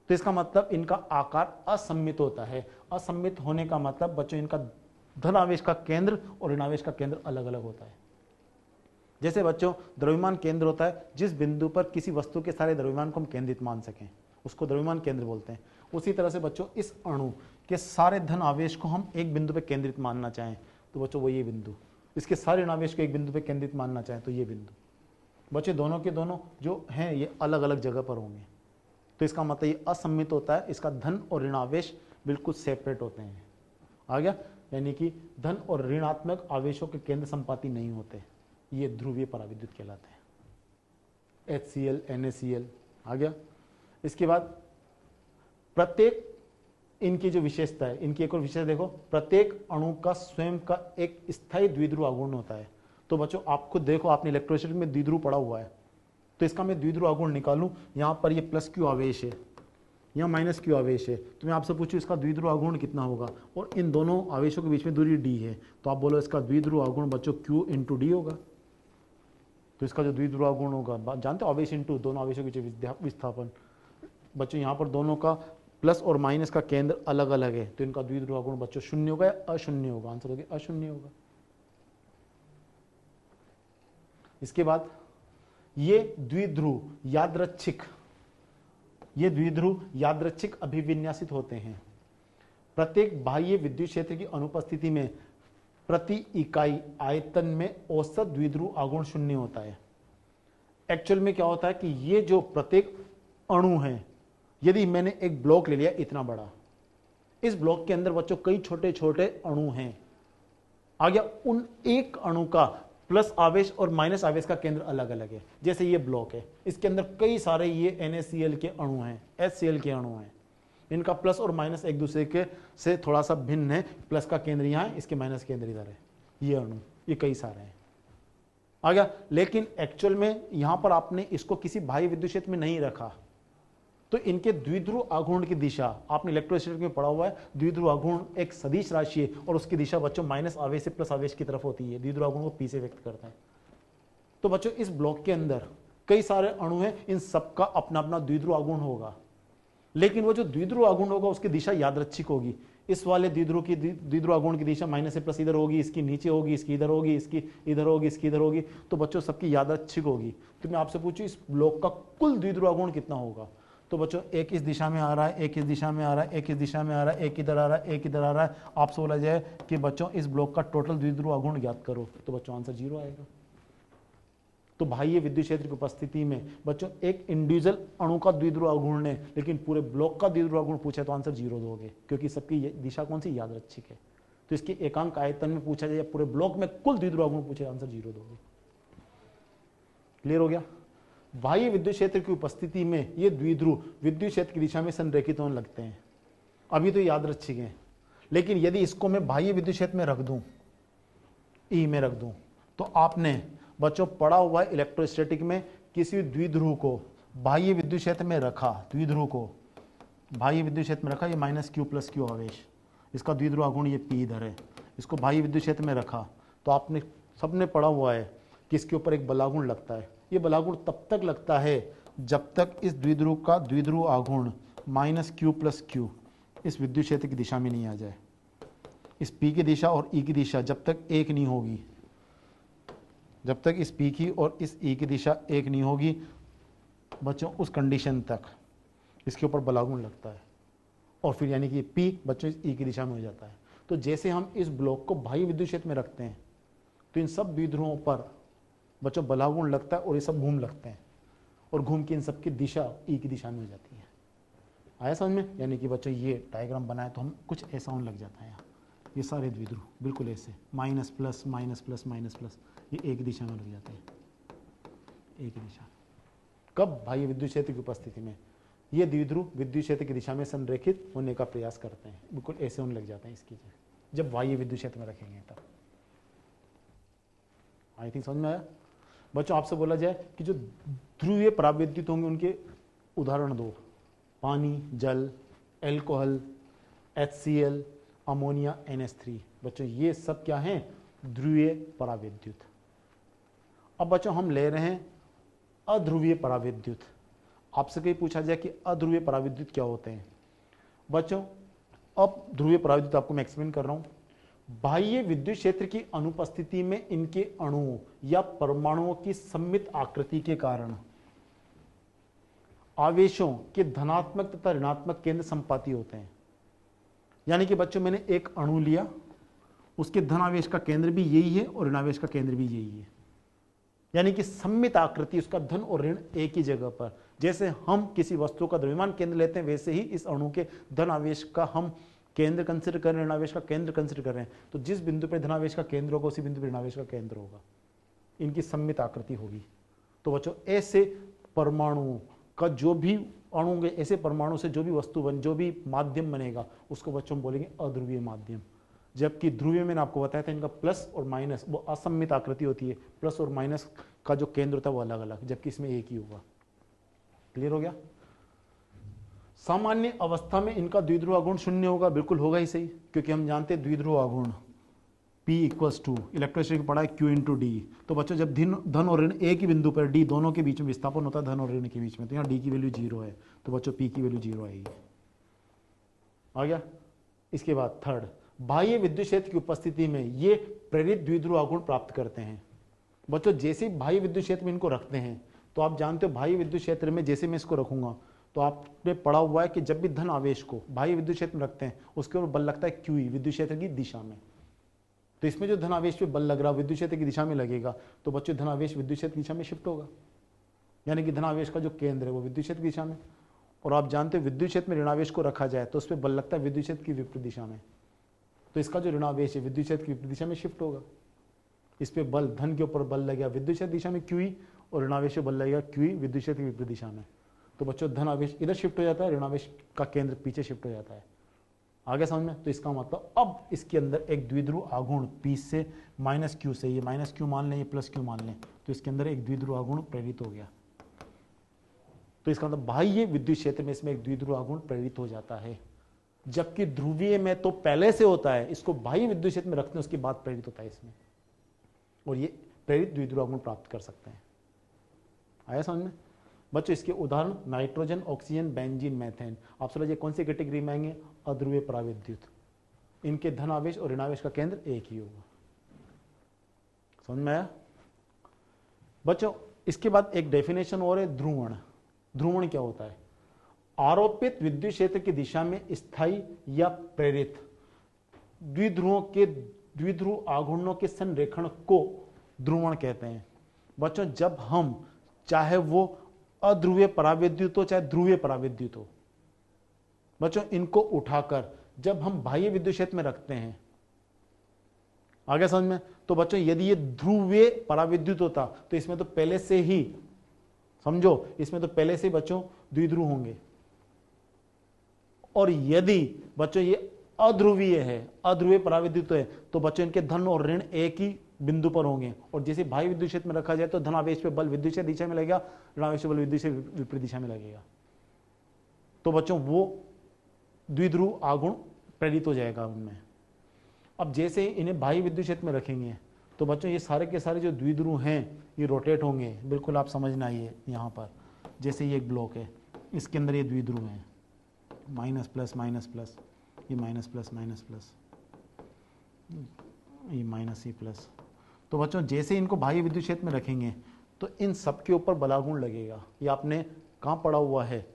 तो इसका मतलब इनका आकार असममित होता है। असममित होने का मतलब बच्चों इनका धन आवेश का केंद्र और ऋण आवेश का केंद्र अलग अलग होता है। जैसे बच्चों द्रव्यमान केंद्र होता है, जिस बिंदु पर किसी वस्तु के सारे द्रव्यमान को हम केंद्रित मान सकें उसको द्रव्यमान केंद्र बोलते हैं। उसी तरह से बच्चों इस अणु के सारे धन आवेश को हम एक बिंदु पर केंद्रित मानना चाहें तो बच्चों वो ये बिंदु, इसके सारे ऋण आवेश को एक बिंदु पर केंद्रित मानना चाहें तो ये बिंदु। बच्चे दोनों के दोनों जो हैं ये अलग अलग जगह पर होंगे। तो इसका मतलब ये असममित होता है, इसका धन और ऋण आवेश बिल्कुल सेपरेट होते हैं। आ गया, यानी कि धन और ऋणात्मक आवेशों के केंद्र संपाती नहीं होते। ये ध्रुवीय पराविद्युत कहलाते हैं। HCl NaCl आ गया। इसके बाद प्रत्येक इनकी जो विशेषता है, इनकी एक और विशेषता देखो, प्रत्येक अणु का स्वयं का एक स्थायी द्विध्रुव आघूर्ण होता है। तो बच्चों आप खुद देखो, आपने इलेक्ट्रोस्टैटिक में द्विध्रुव पढ़ा हुआ है, तो इसका मैं द्विध्रुव आघूर्ण निकालूं, यहां पर ये प्लस क्यू आवेश है, यहाँ माइनस क्यू आवेश है, तो मैं आपसे पूछूं इसका द्विध्रुव आघूर्ण कितना होगा, और इन दोनों आवेशों के बीच में दूरी d है, तो आप बोलो इसका द्विध्रुव आघूर्ण बच्चों q इंटू डी होगा। तो इसका जो द्विध्रुव आघूर्ण होगा, जानते हो आवेश इंटू दोनों आवेशों के बीच विस्थापन। बच्चों यहाँ पर दोनों का प्लस और माइनस का केंद्र अलग अलग है, तो इनका द्विध्रुव आघूर्ण बच्चों शून्य होगा या अशून्य होगा? आंसर होगा अशून्य होगा। इसके बाद ये द्विध्रुव यादृच्छिक अभिविन्यासित होते हैं। प्रत्येक बाह्य विद्युत क्षेत्र की अनुपस्थिति में प्रति इकाई आयतन में औसत द्विध्रुव आघूर्ण शून्य होता है। एक्चुअल में क्या होता है कि ये जो प्रत्येक अणु है, यदि मैंने एक ब्लॉक ले लिया इतना बड़ा, इस ब्लॉक के अंदर बच्चों कई छोटे छोटे अणु हैं, आ गया, उन एक अणु का प्लस आवेश और माइनस आवेश का केंद्र अलग अलग है। जैसे ये ब्लॉक है, इसके अंदर कई सारे ये NaCl के अणु हैं, HCl के अणु हैं, इनका प्लस और माइनस एक दूसरे के से थोड़ा सा भिन्न है। प्लस का केंद्र यहाँ है, इसके माइनस केंद्र इधर है। ये अणु ये कई सारे हैं, आ गया। लेकिन एक्चुअल में यहां पर आपने इसको किसी बाह्य विद्युत क्षेत्र में नहीं रखा, तो इनके द्विध्रुव आघूर्ण की दिशा आपने इलेक्ट्रोस्टैटिक में पढ़ा हुआ है। द्विध्रुव आघूर्ण एक सदिश राशि है और उसकी दिशा बच्चों माइनस आवेश से प्लस आवेश की तरफ होती है। द्विध्रुव आघूर्ण को पी से व्यक्त करता है। तो बच्चों इस ब्लॉक के अंदर कई सारे अणु हैं, इन सबका अपना अपना द्विध्रुव आघूर्ण होगा, लेकिन वो जो द्विध्रुव आघूर्ण होगा उसकी दिशा यादृच्छिक होगी। इस वाले द्विध्रुव आघूर्ण की दिशा माइनस से प्लस इधर होगी, इसकी नीचे होगी, इसकी इधर होगी, इसकी इधर होगी, इसकी इधर होगी। तो बच्चों सबकी यादृच्छिक होगी। तो मैं आपसे पूछूं इस ब्लॉक का कुल द्विध्रुव आघूर्ण कितना होगा? तो बच्चों एक इस दिशा में आ रहा है, एक इस दिशा में आ रहा है, एक इस दिशा में आ रहा है, एक इधर आ रहा है, एक इधर आ रहा है। आपसे बोला जाए कि बच्चों इस ब्लॉक का टोटल द्विध्रुव आघूर्ण ज्ञात करो, तो बच्चों आंसर 0 आएगा। तो बाह्य विद्युत क्षेत्र की उपस्थिति में बच्चों एक इंडिविजुअल अणु का द्विध्रुव आघूर्ण है, लेकिन पूरे ब्लॉक का द्विध्रुव आघूर्ण पूछे तो आंसर 0 दोगे, क्योंकि सबकी दिशा कौन सी? यादृच्छिक है। तो इसकी एकांक आयतन में पूछा जाए, पूरे ब्लॉक में कुल द्विध्रुव आघूर्ण पूछे, आंसर 0 दोगे। क्लियर हो गया? बाह्य विद्युत क्षेत्र की उपस्थिति में ये द्विध्रुव विद्युत क्षेत्र की दिशा में संरेखित होने लगते हैं। अभी तो यादृच्छिक है, लेकिन यदि इसको मैं बाह्य विद्युत क्षेत्र में रख दूं, ई में रख दूं, तो आपने बच्चों पढ़ा हुआ है इलेक्ट्रोस्टैटिक में, किसी द्विध्रुव को बाह्य विद्युत क्षेत्र में रखा, द्विध्रुव को बाह्य विद्युत क्षेत्र में रखा, ये माइनस क्यू प्लस क्यू आवेश, इसका द्विध्रुव आघूर्ण ये पी इधर है, इसको बाह्य विद्युत क्षेत्र में रखा, तो आपने सबने पढ़ा हुआ है कि इसके ऊपर एक बलागुण लगता है। ये बलागुण तब तक लगता है जब तक इस द्विध्रुव का द्विध्रुव आघूर्ण माइनस क्यू प्लस क्यू इस विद्युत क्षेत्र की दिशा में नहीं आ जाए। इस पी की दिशा और ई की दिशा जब तक एक नहीं होगी, जब तक इस पी की और इस ई की दिशा एक नहीं होगी बच्चों, उस कंडीशन तक इसके ऊपर बलागुण लगता है, और फिर यानी कि पी बच्चों इस ई की दिशा में हो जाता है। तो जैसे हम इस ब्लॉक को बाह्य विद्युत क्षेत्र में रखते हैं तो इन सब द्विध्रुवों पर बच्चों बलागुण लगता है और ये सब घूम लगते हैं, और घूम के इन सब की दिशा ई की दिशा में हो जाती है। आया समझ में? यानी कि बच्चों ये डायग्राम बनाए तो हम कुछ ऐसा होने लग जाता है। यहाँ ये सारे द्विध्रुव बिल्कुल ऐसे minus plus minus plus minus plus, ये एक दिशा में लग जाते हैं, एक दिशा। कब? बाह्य विद्युत क्षेत्र की उपस्थिति में ये द्विध्रुव विद्युत क्षेत्र की दिशा में संरेखित होने का प्रयास करते हैं, बिल्कुल ऐसे होने लग जाते हैं इसकी जब बाह्य विद्युत क्षेत्र में रखेंगे तब। आई थिंक समझ में आया? बच्चों आपसे बोला जाए कि जो ध्रुवीय पराविद्युत होंगे उनके उदाहरण दो। पानी, जल, एल्कोहल, HCl, अमोनिया, NH3। बच्चों ये सब क्या हैं? ध्रुवीय पराविद्युत। अब बच्चों हम ले रहे हैं अध्रुवीय पराविद्युत। आपसे कहीं पूछा जाए कि अध्रुवीय पराविद्युत क्या होते हैं? बच्चों अब ध्रुवीय पराविद्युत आपको मैं एक्सप्लेन कर रहा हूं। बाह्य विद्युत क्षेत्र की अनुपस्थिति में इनके अणुओं या परमाणुओं की सममित आकृति के कारण आवेशों के धनात्मक तथा ऋणात्मक केंद्र संपाती होते हैं। यानी कि बच्चों मैंने एक अणु लिया, उसके धनावेश का केंद्र भी यही है और ऋणावेश का केंद्र भी यही है, यानी कि सममित आकृति, उसका धन और ऋण एक ही जगह पर। जैसे हम किसी वस्तु का द्रव्यमान केंद्र लेते हैं, वैसे ही इस अणु के धनावेश का हम केंद्र कंसिडर कर रहे हैं, ऋणावेश का केंद्र कंसिडर कर रहे हैं। तो जिस बिंदु पर धनावेश का केंद्र होगा उसी बिंदु पर ऋणावेश का केंद्र होगा, इनकी सममित आकृति होगी। तो बच्चों ऐसे परमाणुओं का जो भी अणु होंगे, ऐसे परमाणु से जो भी वस्तु बन, जो भी माध्यम बनेगा उसको बच्चों हम बोलेंगे अध्रुवीय माध्यम। जबकि ध्रुवीय मैंने आपको बताया था इनका प्लस और माइनस वो असममित आकृति होती है, प्लस और माइनस का जो केंद्र होता है वो अलग अलग, जबकि इसमें एक ही होगा। क्लियर हो गया? सामान्य अवस्था में इनका द्विध्रुव आघूर्ण शून्य होगा, बिल्कुल होगा ही सही, क्योंकि हम जानते हैं द्विध्रुव आघूर्ण P इक्वल्स टू इलेक्ट्रोस्टैटिक पढ़ा है Q इंटू डी। तो बच्चों जब धन और ऋण एक ही बिंदु पर D दोनों के बीच में विस्थापन होता है, धन और ऋण के बीच में, तो यहाँ D की वैल्यू 0 है, तो बच्चों P की वैल्यू 0 आएगी। आ गया? इसके बाद थर्ड, बाह्य विद्युत क्षेत्र की उपस्थिति में ये प्रेरित द्विध्रुव आघूर्ण प्राप्त करते हैं। बच्चों जैसे ही बाह्य विद्युत क्षेत्र में इनको रखते हैं तो आप जानते हो बाह्य विद्युत क्षेत्र में जैसे मैं इसको रखूंगा तो आपने पढ़ा हुआ है कि जब भी धन आवेश को बाह्य विद्युत क्षेत्र में रखते हैं उसके ऊपर बल लगता है QE विद्युत क्षेत्र की दिशा में। तो इसमें जो धन आवेश पे बल लग रहा है विद्युत क्षेत्र की दिशा में लगेगा, तो बच्चों धन आवेश विद्युत क्षेत्र की दिशा में शिफ्ट होगा, यानी कि धन आवेश का जो केंद्र है वो विद्युत क्षेत्र की दिशा में। और आप जानते हो विद्युत क्षेत्र में ऋणावेश को रखा जाए तो उस पर बल लगता है विद्युत क्षेत्र की विपरीत दिशा में, तो इसका जो ऋणावेश है विद्युत क्षेत्र की विपरीत दिशा में शिफ्ट होगा। इस पे बल, धन के ऊपर बल लगेगा विद्युत क्षेत्र दिशा में QE और ऋणावेश पे बल लगेगा QE विद्युत क्षेत्र की विपरीत दिशा में। तो बच्चों धन आवेश इधर शिफ्ट हो जाता है, ऋणावेश का केंद्र पीछे शिफ्ट हो जाता है। आगे समझ में? तो इसका मतलब अब इसके अंदर एक द्विध्रुव आघूर्ण P से माइनस Q से, ये माइनस Q मान लें, ये प्लस Q मान लें, तो इसके अंदर एक द्विध्रुव आघूर्ण प्रेरित हो गया। तो इसका मतलब बाह्य विद्युत क्षेत्र में इसमें एक द्विध्रुव आघूर्ण प्रेरित हो जाता है, जबकि ध्रुवीय में तो पहले से होता है, इसको बाह्य विद्युत क्षेत्र में रखते हैं उसके बाद प्रेरित होता है इसमें, और ये प्रेरित द्विध्रुव आघूर्ण प्राप्त कर सकते हैं। आया समझ में बच्चों? इसके उदाहरण नाइट्रोजन, ऑक्सीजन, बेंजीन, मीथेन। आप समझिए कौन सी कैटेगरी में आएंगे? अध्रुवीय पराविद्युत। इनके धन आवेश और ऋण आवेश का केंद्र एक ही होगा। समझ में आया बच्चों? इसके बाद एक डेफिनेशन और है ध्रुवण। ध्रुवण क्या होता है? आरोपित विद्युत क्षेत्र की दिशा में स्थायी या प्रेरित द्विध्रुवों के द्विध्रुव आघूर्णों के संरेखण को ध्रुवण कहते हैं। बच्चों जब हम, चाहे वो अध्रुवीय पराविद्युत हो चाहे ध्रुवीय पराविद्युत हो, बच्चों इनको उठाकर जब हम बाह्य विद्युत क्षेत्र में रखते हैं, आगे समझ में? तो बच्चों यदि ये ध्रुवीय पराविद्युत होता तो इसमें तो पहले से ही, समझो, इसमें तो पहले से बच्चों द्विध्रुव होंगे, और यदि बच्चों ये अध्रुवीय है, अध्रुवीय पराविद्युत है, तो बच्चों इनके धन और ऋण एक ही बिंदु पर होंगे, और जैसे बाह्य विद्युत क्षेत्र में रखा जाए तो धनावेश पे बल विद्युत दिशा में लगेगा, ऋणावेश पे बल विद्युत विपरीत दिशा में लगेगा, तो बच्चों वो द्विध्रुव आघूर्ण प्रेरित हो जाएगा उनमें। अब जैसे इन्हें बाह्य विद्युत क्षेत्र में रखेंगे तो बच्चों ये सारे के सारे जो द्विध्रुव हैं ये रोटेट होंगे। बिल्कुल आप समझना, ये यहाँ पर जैसे ये एक ब्लॉक है, इसके अंदर ये द्विध्रुव हैं, माइनस प्लस माइनस प्लस, ये माइनस प्लस माइनस प्लस, ये माइनस ये प्लस। तो बच्चों जैसे इनको बाह्य विद्युत क्षेत्र में रखेंगे तो इन सब के ऊपर बलागुण लगेगा। ये आपने कहाँ पढ़ा हुआ है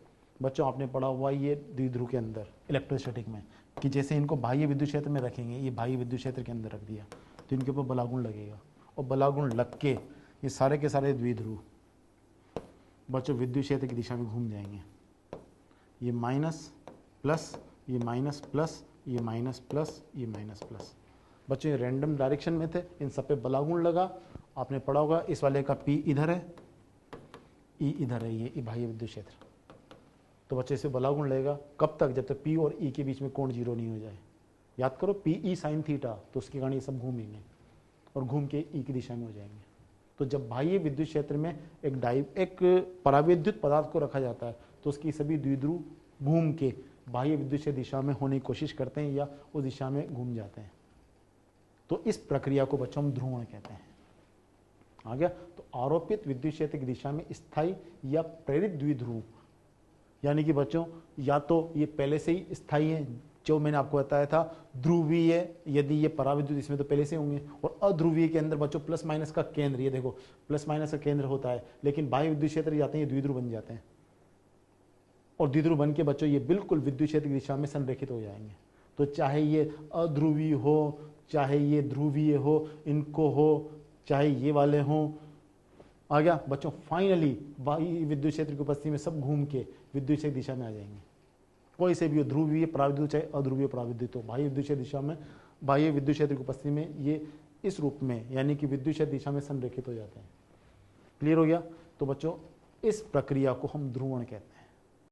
बच्चों? आपने पढ़ा हुआ है ये द्विध्रुव के अंदर इलेक्ट्रोस्टैटिक में, कि जैसे इनको बाह्य विद्युत क्षेत्र में रखेंगे, ये बाह्य विद्युत क्षेत्र के अंदर रख दिया तो इनके ऊपर बलागुण लगेगा, और बलागुण लग के ये सारे के सारे द्विध्रुव बच्चों विद्युत क्षेत्र की दिशा में घूम जाएंगे। ये माइनस प्लस, ये माइनस प्लस, ये माइनस प्लस, ये माइनस प्लस। बच्चों ये रैंडम डायरेक्शन में थे, इन सब पे बलागुण लगा। आपने पढ़ा होगा इस वाले का P इधर है, E इधर है, ये बाह्य विद्युत क्षेत्र। तो बच्चे इसे बलागुण लगेगा कब तक? जब तक P और E के बीच में कोण जीरो नहीं हो जाए। याद करो PE sin थीटा, तो उसके कारण ये सब घूमेंगे और घूम के E की दिशा में हो जाएंगे। तो जब बाह्य विद्युत क्षेत्र में एक पराविद्युत पदार्थ को रखा जाता है तो उसकी सभी द्विध्रुव घूम के बाह्य विद्युत क्षेत्र दिशा में होने की कोशिश करते हैं या उस दिशा में घूम जाते हैं। तो इस प्रक्रिया को बच्चों हम ध्रुवण कहते हैं। आ गया? तो आरोपित विद्युत क्षेत्र की दिशा में स्थायी या प्रेरित द्विध्रुव, यानी कि बच्चों या तो ये पहले से ही स्थायी है, जो मैंने आपको बताया था ध्रुवीय, यदि ये पराविद्युत इसमें तो पहले से होंगे, और अध्रुवीय के अंदर बच्चों प्लस माइनस का केंद्र, ये देखो प्लस माइनस का केंद्र होता है, लेकिन बाह्य विद्युत क्षेत्र जाते हैं ये द्विध्रुव बन जाते हैं, और द्विध्रुव बन के बच्चों ये बिल्कुल विद्युत क्षेत्र की दिशा में संरेखित हो जाएंगे। तो चाहे ये अध्रुवीय हो, चाहे ये ध्रुवीय हो, इनको हो, चाहे ये वाले हों, आ गया बच्चों? फाइनली बाह्य विद्युत क्षेत्र की उपस्थिति में सब घूम के विद्युत क्षेत्र दिशा में आ जाएंगे। कोई से भी हो, ध्रुवीय पराविद्युत चाहे अध्रुवीय पराविद्युत हो, बाह्य विद्युत क्षेत्र दिशा में, बाह्य विद्युत क्षेत्र की उपस्थिति में ये इस रूप में, यानी कि विद्युत क्षेत्र दिशा में संरेखित हो जाते हैं। क्लियर हो गया? तो बच्चों इस प्रक्रिया को हम ध्रुवण कहते हैं।